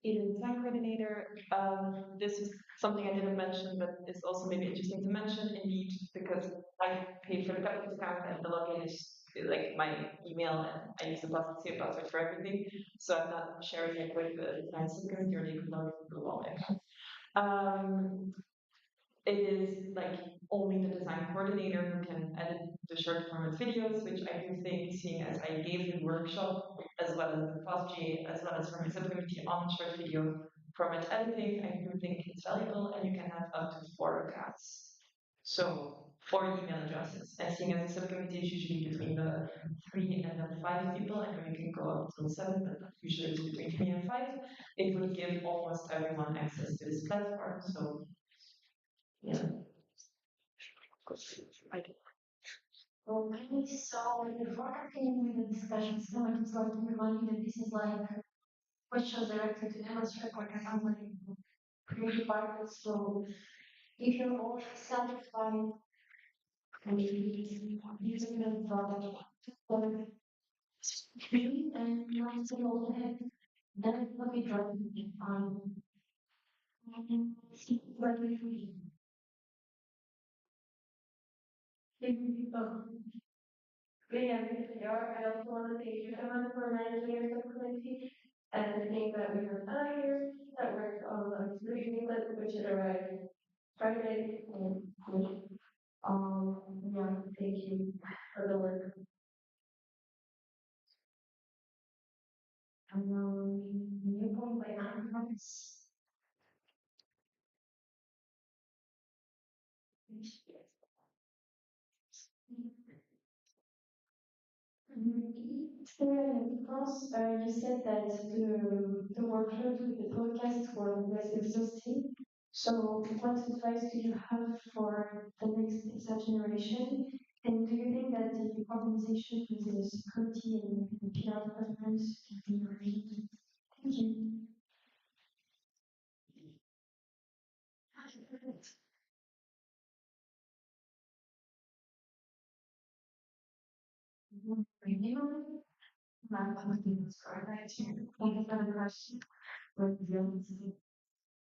In design coordinator, this is something I didn't mention, but it's also maybe interesting to mention indeed, because I paid for the capital account and the login is like my email and I use the same password for everything. So I'm not sharing it with the design secretary or the economic Google account. It is like only the design coordinator who can edit the short format videos, which I do think, seeing as I gave the workshop as well as the FOSG, as well as for my subcommittee on short video format editing, I do think it's valuable and you can have up to 4 accounts. So 4 email addresses. And seeing as the subcommittee is usually between the 3 and the 5 people, I know you can go up to 7, but usually it's between 3 and 5, it would give almost everyone access to this platform. So yeah. I do. Okay, so before continuing the discussion, so I just like to remind you that this is like questions directed to demonstrate what I am like creative artists. So if you're already satisfied with using the product, really, and you want to go ahead, then let me try see what we read. Yeah, we are. I also want to thank you so much for managing your community and I think that we have here that worked on the reading list, which is arrived Friday. And, yeah, thank you for the work. You're going by 9 months. Because you said that the workload with the podcast was exhausting. So, what advice do you have for the next EPSA generation? And do you think that the organization with the security and PR departments can be really? Thank you. Review. My questions are right here. Thank you for the question. With the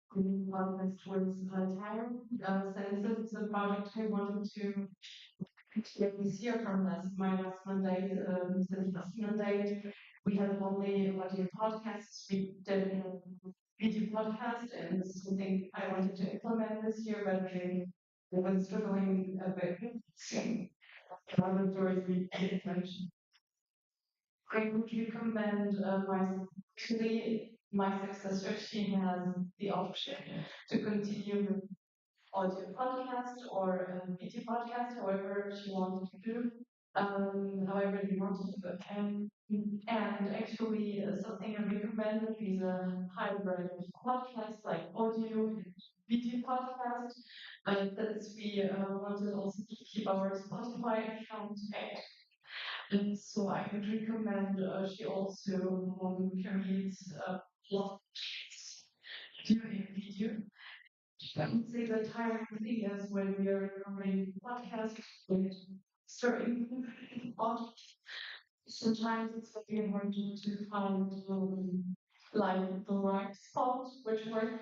green wellness towards time. So this is a project I wanted to get this year from my last Monday, since last Monday. We have only audio podcasts. We did a video podcast, and this is something I wanted to implement this year, but I was struggling a bit. A lot of stories we didn't mention. I would recommend actually my successor. She has the option to continue with audio podcast or video podcast, however she wants to do, however you want to do it. And actually, something I recommend is a hybrid podcast, like audio and video podcast. That we wanted also to keep our Spotify account active. And so I would recommend she also creates blog doing video. I would say the tiring thing is when we are recording podcasts with certain audio. Sometimes it's very hard to find like the right spot which work.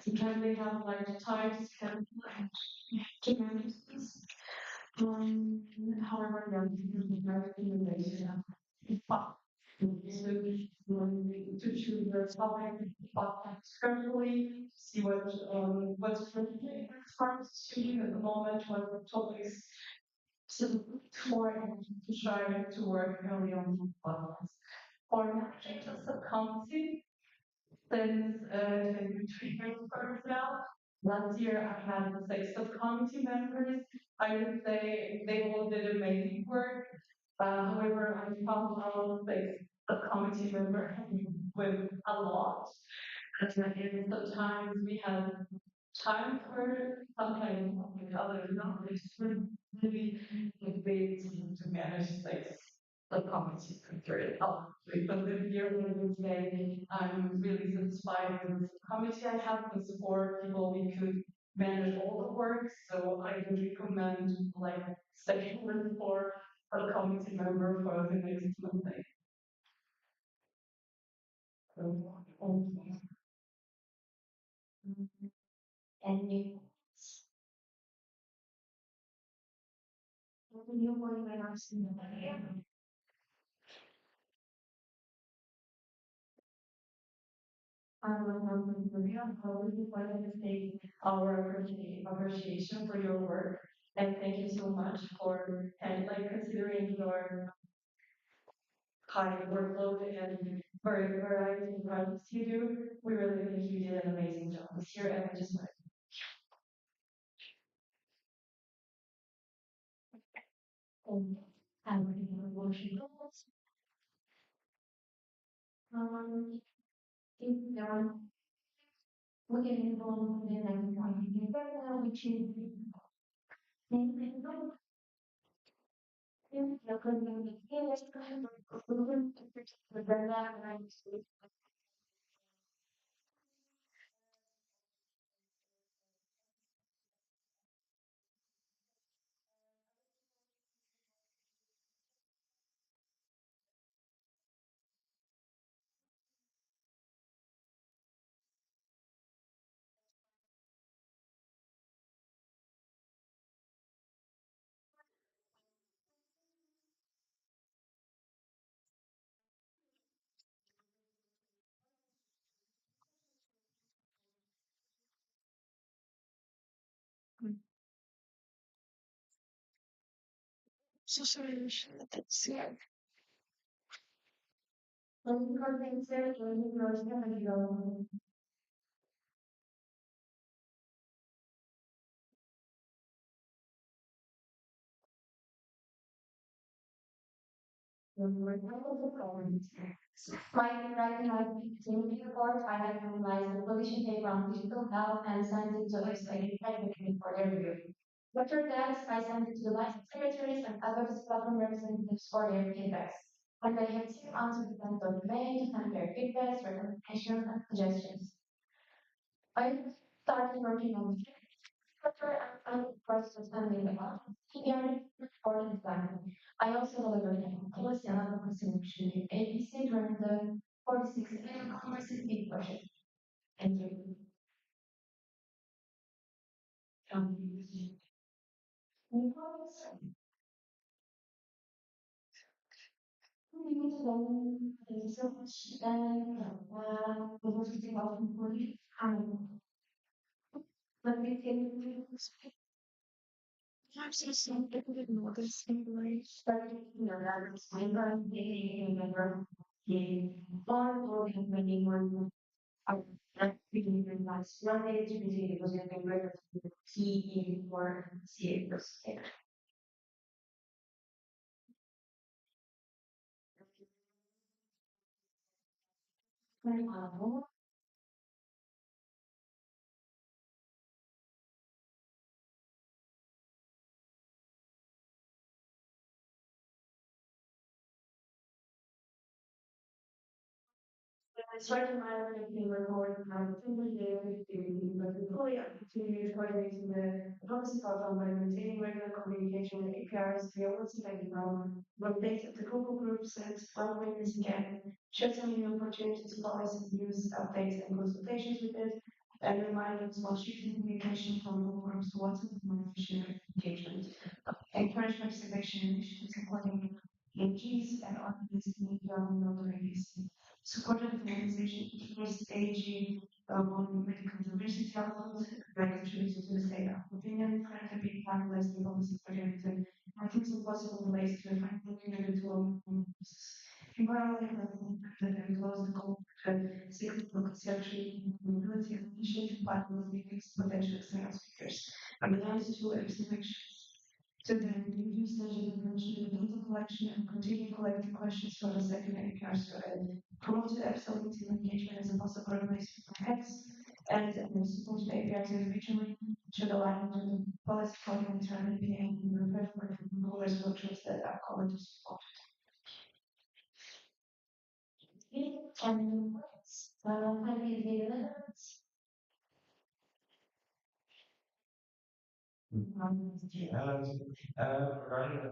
Sometimes they have like times and like communities. However, yeah, this is very innovation. So, to choose the topic carefully, see what's really hard to you at the moment, what the topics to for and to try to work early on the balance. For managing the subcommittee, since 2023 for now, last year I had 6 subcommittee members. I would say they all did amazing work. However, I found out like a committee member with a lot. And sometimes we had time for sometimes with other numbers really big to manage like the committees compared up. But the year I would say I'm really satisfied with the committee I have with 4 people we could manage all the work. So I would recommend like section for a committee member for the next Monday. So, and you were my last we wanted to say our appreciation for your work and thank you so much for and like considering your high workload and variety of projects you do. We really think you did an amazing job this year and I just want to thank you for working. If we can move on to the next one, which is so sorry, that's yeah. My writing has been report, I have analyzed the position paper on digital health and sent it to legislative executive for their review. After that, I sent it to the license secretaries and other platform representatives for their feedbacks. And I had 6 months with them of May to send their feedbacks, recommendations, and suggestions. I started working on structure and process handling the PPR for design. I also delivered a policy and advocacy solution in APC during the 46th Annual Congress project. Thank you. Thank you so much. And we will see about but we can perhaps there's some people that know this English, but you know, that's my birthday, remember the one or many one. That beginning in last Monday to be was in the key for CA. I started my learning record but fully opportunity coordinating the policy program by maintaining regular communication with APRs, the awards and updated the Google groups and one witness again, share some new opportunities, policy news, updates and consultations with it, and remind them about shifting communication from Google groups to WhatsApp and share engagement. Encourage participation in initiatives accordingly. AGs and organized media on authorities. Supported the organization first AG on medical diversity outcomes, like contributed to the state of opinion, currently being finalized in policy projected. I think it's possible ways to find individual in parallel, that close the goal to cyclical construction, mobility, initiative, partners, meetings, potential external speakers. And the last two actions to then review session information, data collection, and continue collecting questions for the second APR survey. Promoted absolute engagement as a possible replacement for X, and support the APRs individually should align to the policy program determined and refer for goals workshops that are covered to support. Okay, and how do you do that? Regarding the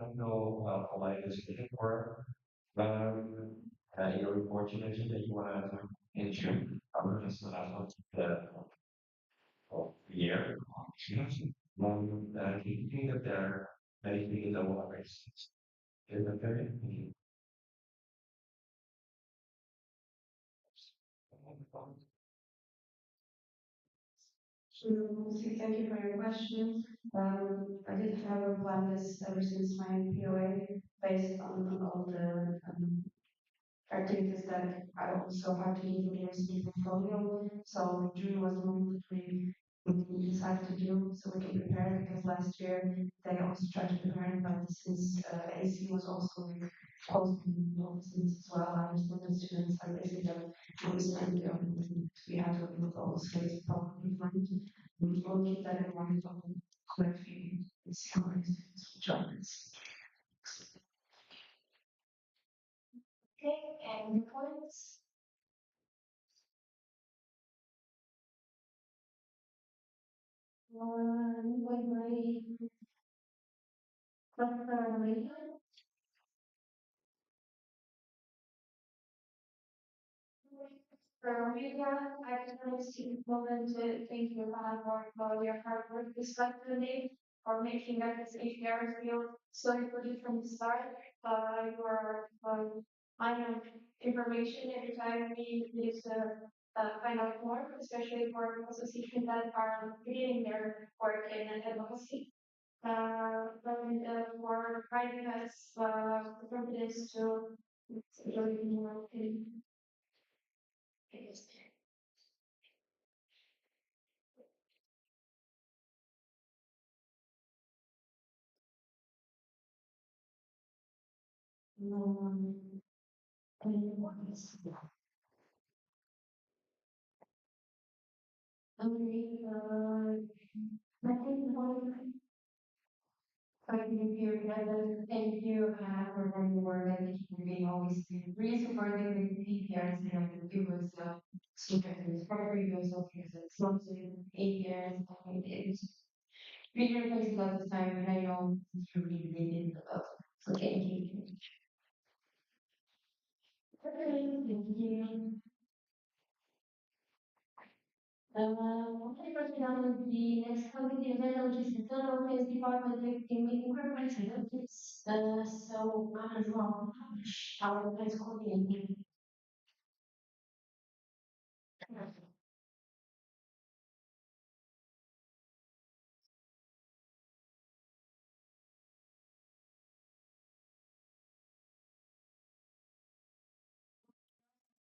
annual politeness meeting for your report, you mentioned that you want to ensure our the year. Do you think that there are many things that will raise in the period? So, thank you for your question. I did have a plan this ever since my POA based on all the activities that I also have to do in the university portfolio. So June was the month that we decided to do so we can prepare because last year they also tried to prepare, but since AC was also posting since as well, I understand the students are basically we have to look all the slates properly find. We will keep that in mind on collecting jobs. Okay, and points. When my media, I just want to take a moment to thank you for your hard work this today for making that this APR real. So important from the start. Your minor information every time we need to find out more, especially for associations that are creating their work in advocacy. And for providing us the confidence to really more in I think thank you, Brandon. Thank you for running work and being always really supporting the APRs and it was super for you also because it's not APRs and it's really replacing a lot of time and I know you really needed so thank you. Thank you. Okay, first down with the next committee agenda, which is the Federal Affairs Department in increments and updates. So, well, our plans coordinating.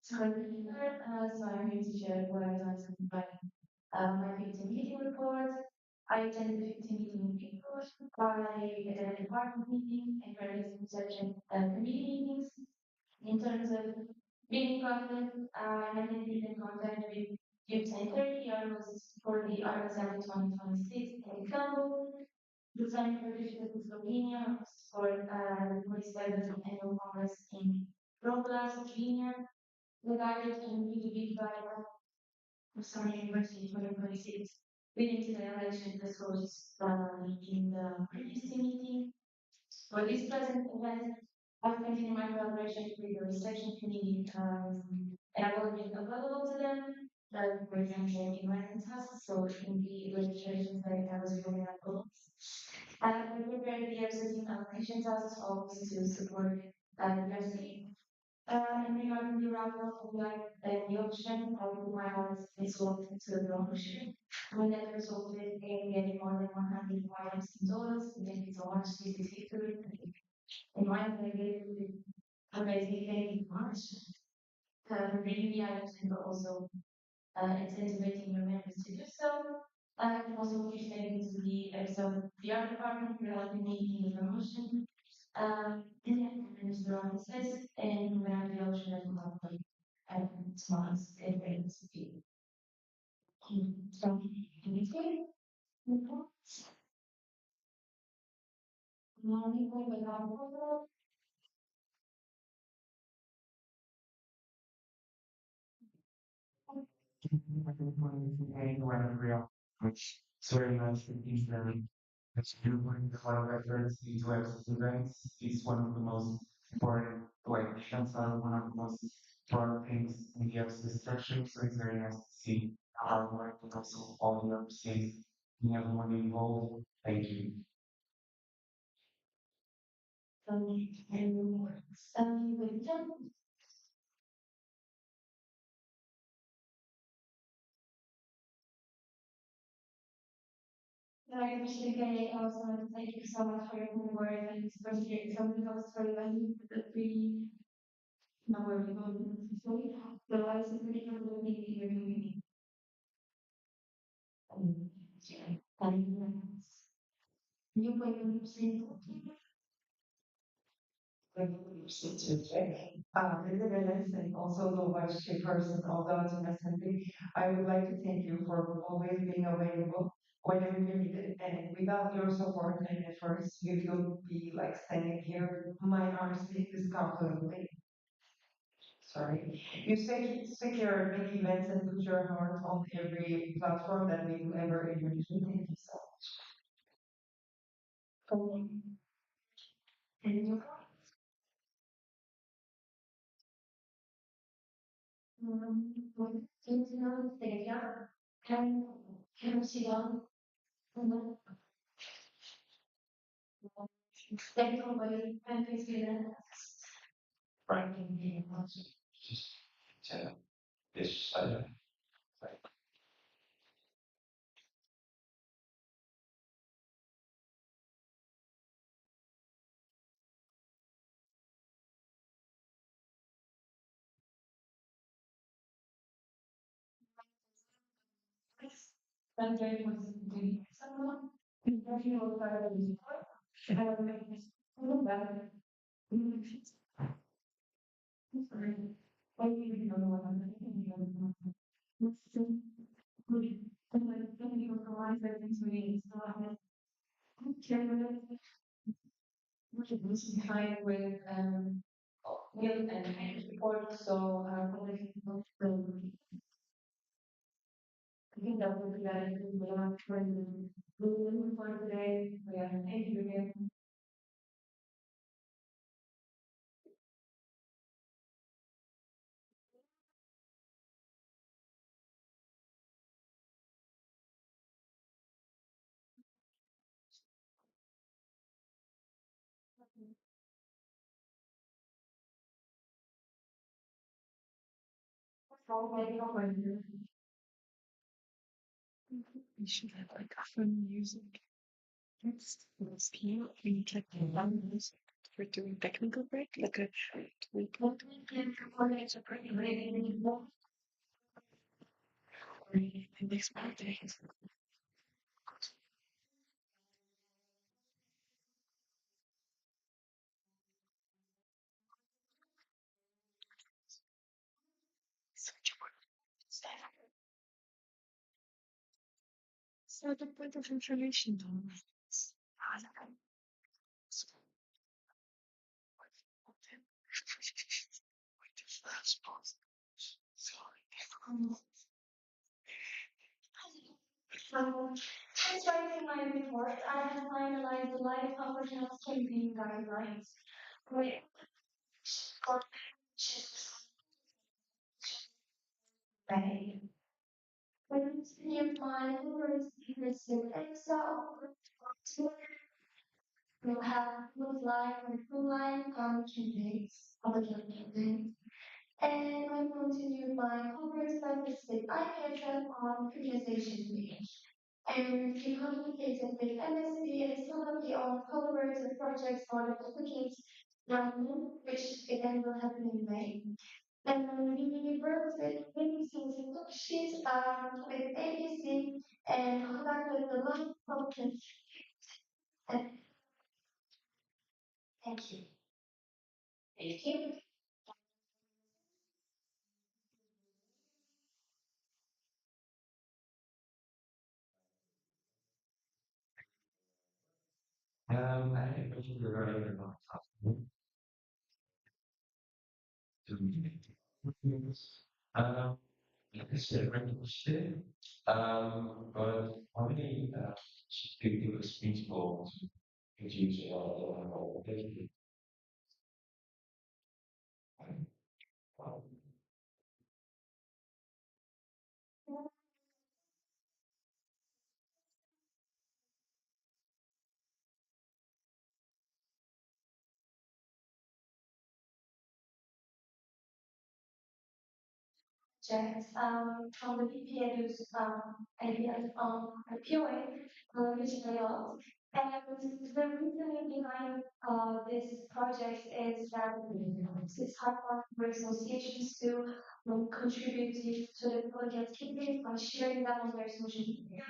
So, I'm going to share what I was asking by my 15 meeting report. I attended the 15 meeting report. I attended a department meeting and various research and committee meetings. In terms of meeting content, I have been in contact with EPSA 30 articles for the RSM 2026 in Istanbul, design traditions in Slovenia for the 47th Annual Congress in Bydgoszcz, Slovenia, regarded and reviewed by Summer University 2026. Leading to the election disclosed in the previous meeting. For this present event, I've continued my collaboration with the research community and I will be available to them. For example, in my tasks, so in the registration that I was doing at goals. I prepared the EPSA Team application tasks also to support addressing. And regarding the wrap up of like the ocean, probably my heart is locked into the ocean. When that resulted in getting more than 100 items in dollars, thank you so much. This is history. And my amazing thank you so much. Reading the items and also incentivizing your members to do so. And also appreciating to the episode PR department for helping me in the promotion. And yeah, and the offices and when I'm the ocean as well. And smiles and rains. So, anything? Morning, without Anyone real, which is very nice to be there. It's doing a lot of efforts into access events. It's one of the most important, like, chance are one of the most important things in the access section. So it's very nice to see our work and also all the other things and everyone involved. Thank you. with I appreciate it. Also, thank you so much for your work and especially something else for you that we know where we're going. So I was really really here. And you will see. Nevertheless, and also the vice chairperson of the Autumn Assembly, I would like to thank you for always being available whenever you need it. And without your support and efforts, we will be like standing here, my arms is comfortably. Sorry. You secure many events and put your heart on every platform that we will ever imagine. Thank you so much. And you Internal data can see on technically and physically. Right. Just, this, And very much doing someone professional part of the work. Make this better. Sorry. I really don't know what I'm doing. Good. And then you realize that it's really so I can this behind with milk and report. So I think that would be that very much for today. We are thank you again. So maybe We should have like fun music. Let's see. We need like fun music for doing technical break, like a report or the next birthday. Such a word. So the point of information though. since writing my report, I have finalized the life public health campaign guidelines. With Bay. When you apply the words in EPSA We'll have with live and online campaigns, public campaigns. And I continue my corporate service with IPSF on premiumization. And we communicated with MSP and some of the collaborative projects for the applicants, which again will happen in May. And we worked with Bydgoszcz sheets with ABC and conducted the live conference. And thank you. Thank you. I think we should learn about something to um, it's a great question. But how many people speak for produce Projects from the PPA's ideas on POA, which they are. And the reasoning behind this project is that it's hard for associations to contribute to the project activities by sharing them on their social media.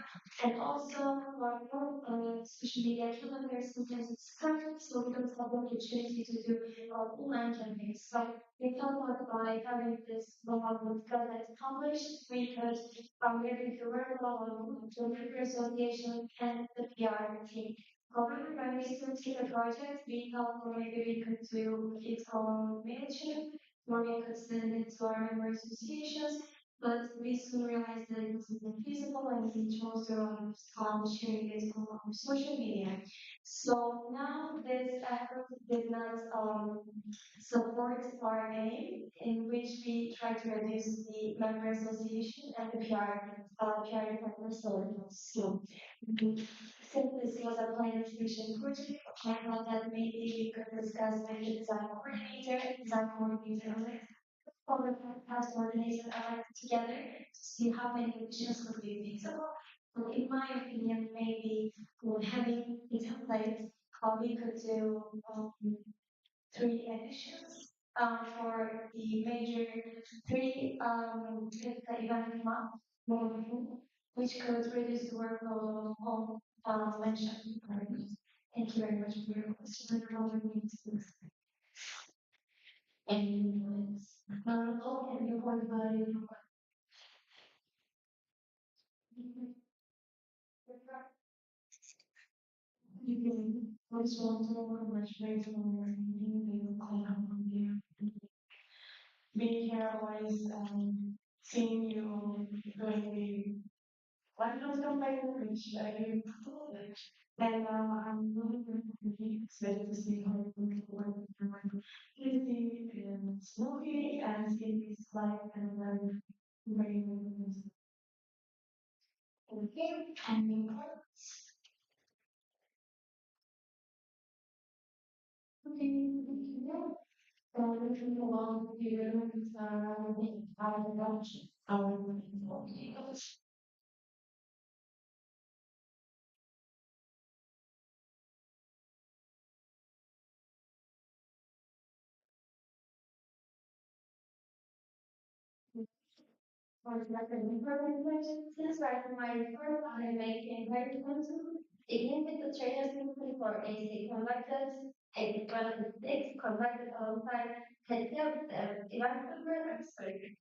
And also, for social media calendars, sometimes it's hard, so we don't have the opportunity to do online campaigns. So we thought that by having this project published, we could really to work along to the association and the PR team. However, when we started the project, we thought well, maybe we could do its own mailchimp, or we could send it to our member associations, but we soon realized that it wasn't feasible and we chose to sharing this on social media. So now this effort did not support our aim in which we try to reduce the member association and the PR department so since this was a planned exhibition project, I thought that maybe we could discuss with the design coordinator, or the past organizers together to see how many editions could be feasible. So in my opinion, maybe having it in place, we could do three editions for the major three event month, which could reduce the workload on mentioned partners. Thank you very much for your question. And all can be one by I just want to congratulate you on being here always seeing you doing the one of the which I and I'm really excited to see how it will work easy and smoothly and see this life and then very okay and okay yeah. If you want to our lunch, for example, information, since right my report I make environment, again with the trainers simply for AC conductors, and conducted alongside Katia, event member, I'm sorry.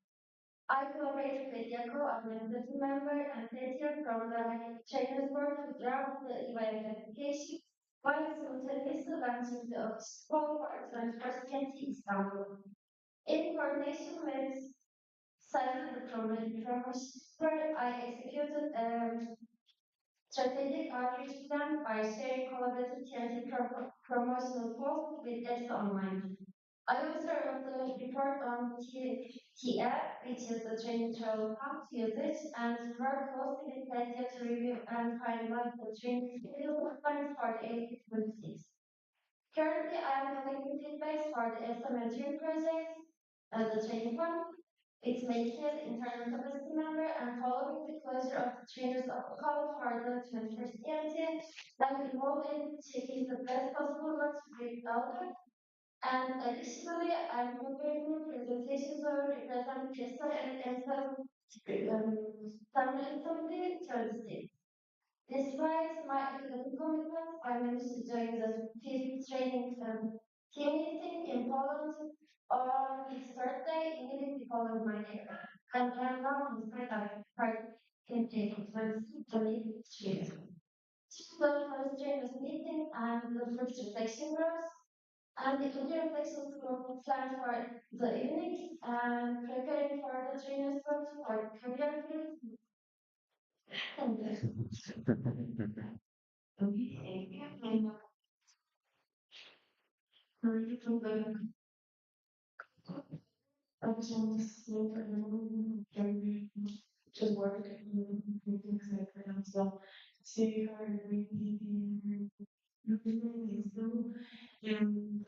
I collaborated with Jaco as an entity member and Katia from the trainers board to draft the event application. While simultaneously launching the school parts and first Istanbul. In coordination with Simon the programmer, I executed strategic outreach plan by sharing collaborative TNT promotional posts with EPSA Online. I also wrote the report on TF, which is the training travel path usage, and work closely with Katia to review and finalize the training schedule for the 8 activities. Currently, I am collecting feedback for the EPSA project as the training one. It's making internal capacity member and following the closure of the trainers of call for the 21st EMT. I'm involved in taking the best possible ones to create output. And additionally, I'm preparing presentations or represent EPSA and some assembly to the state. Despite my academic commitments, I managed to join the team training team meeting in Poland on its birthday immediately following my name. And I am now inspired by part in taking the meeting street. The first trainers meeting and the first reflection groups. And the other reflections group planned for the evening and preparing for the trainers group for career fields. And okay, I just want to sleep and just work and things like that. So see her reading is so and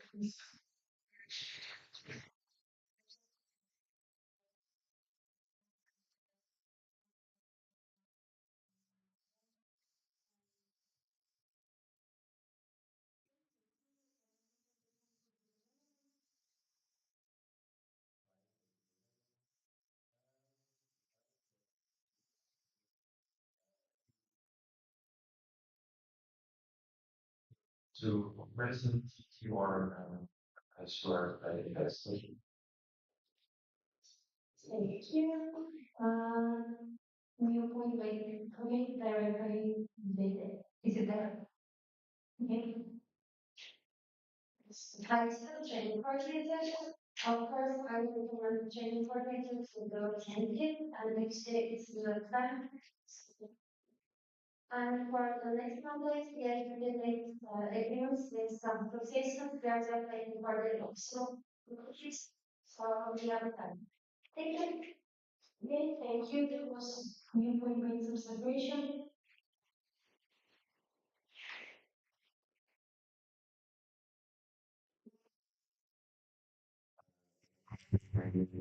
To present your sure investigation. thank you. New point by coming directly dated. Is it there? Okay. Title training coordinator. Of course, I will recommend training coordinator to go attend it and make sure it's the time. And for the next Monday, we are going to make agreements with some associations. We are just waiting for the optional cookies. So we have time. Thank you. Okay, thank you. There was new point by some celebration.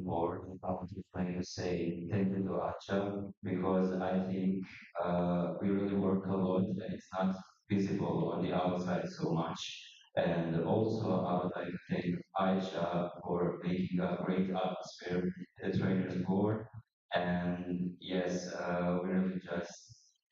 More about if I say thank you to Acha because I think we really work a lot and it's not visible on the outside so much. And also I would like to thank Aisha for making a great atmosphere at the trainers board. And yes, we really just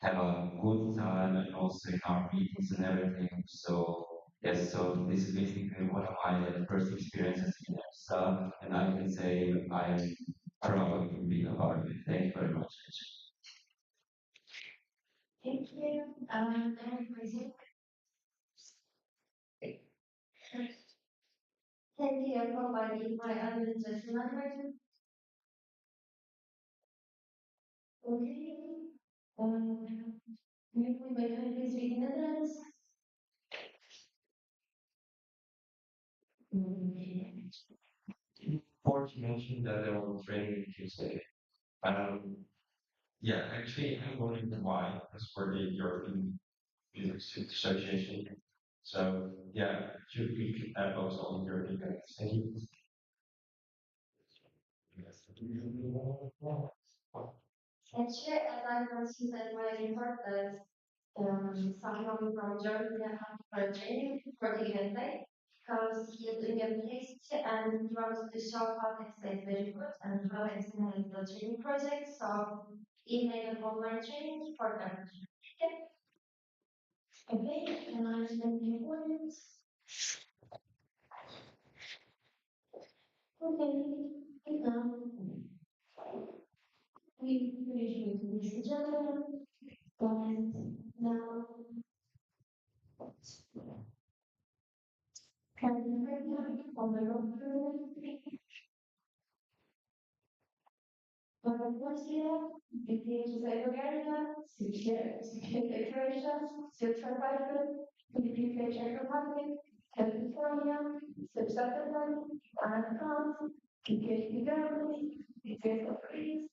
have a good time and also in our meetings and everything. So yes, so this is basically one of my first experiences in EPSA, and I can say I'm proud to be a part of it. Thank you very much. Thank you. Very present. Thank you for providing my administration number. Okay. New point by countries with Netherlands. Fourth, you mentioned that there was training in Tuesday. Um, yeah, actually, I'm going to buy as for the European Physics Association. So yeah, we could have those on European guys. Thank you. Actually, as I mentioned in my report, that someone from Germany had for training for the event day because he is doing a test and he wants to show how to explain very good and how to explain the training project. So he made an online training for them. Okay, and I'm spending important. Okay, we finish with this agenda. And now, can you on the road? Polskie, Wielkie Zagorzenia, Sykie Croatia, Survival, Wielkie Czech Republic, California, Sub-Saharan, and France, Wielkie Germany, Wielkie Greece,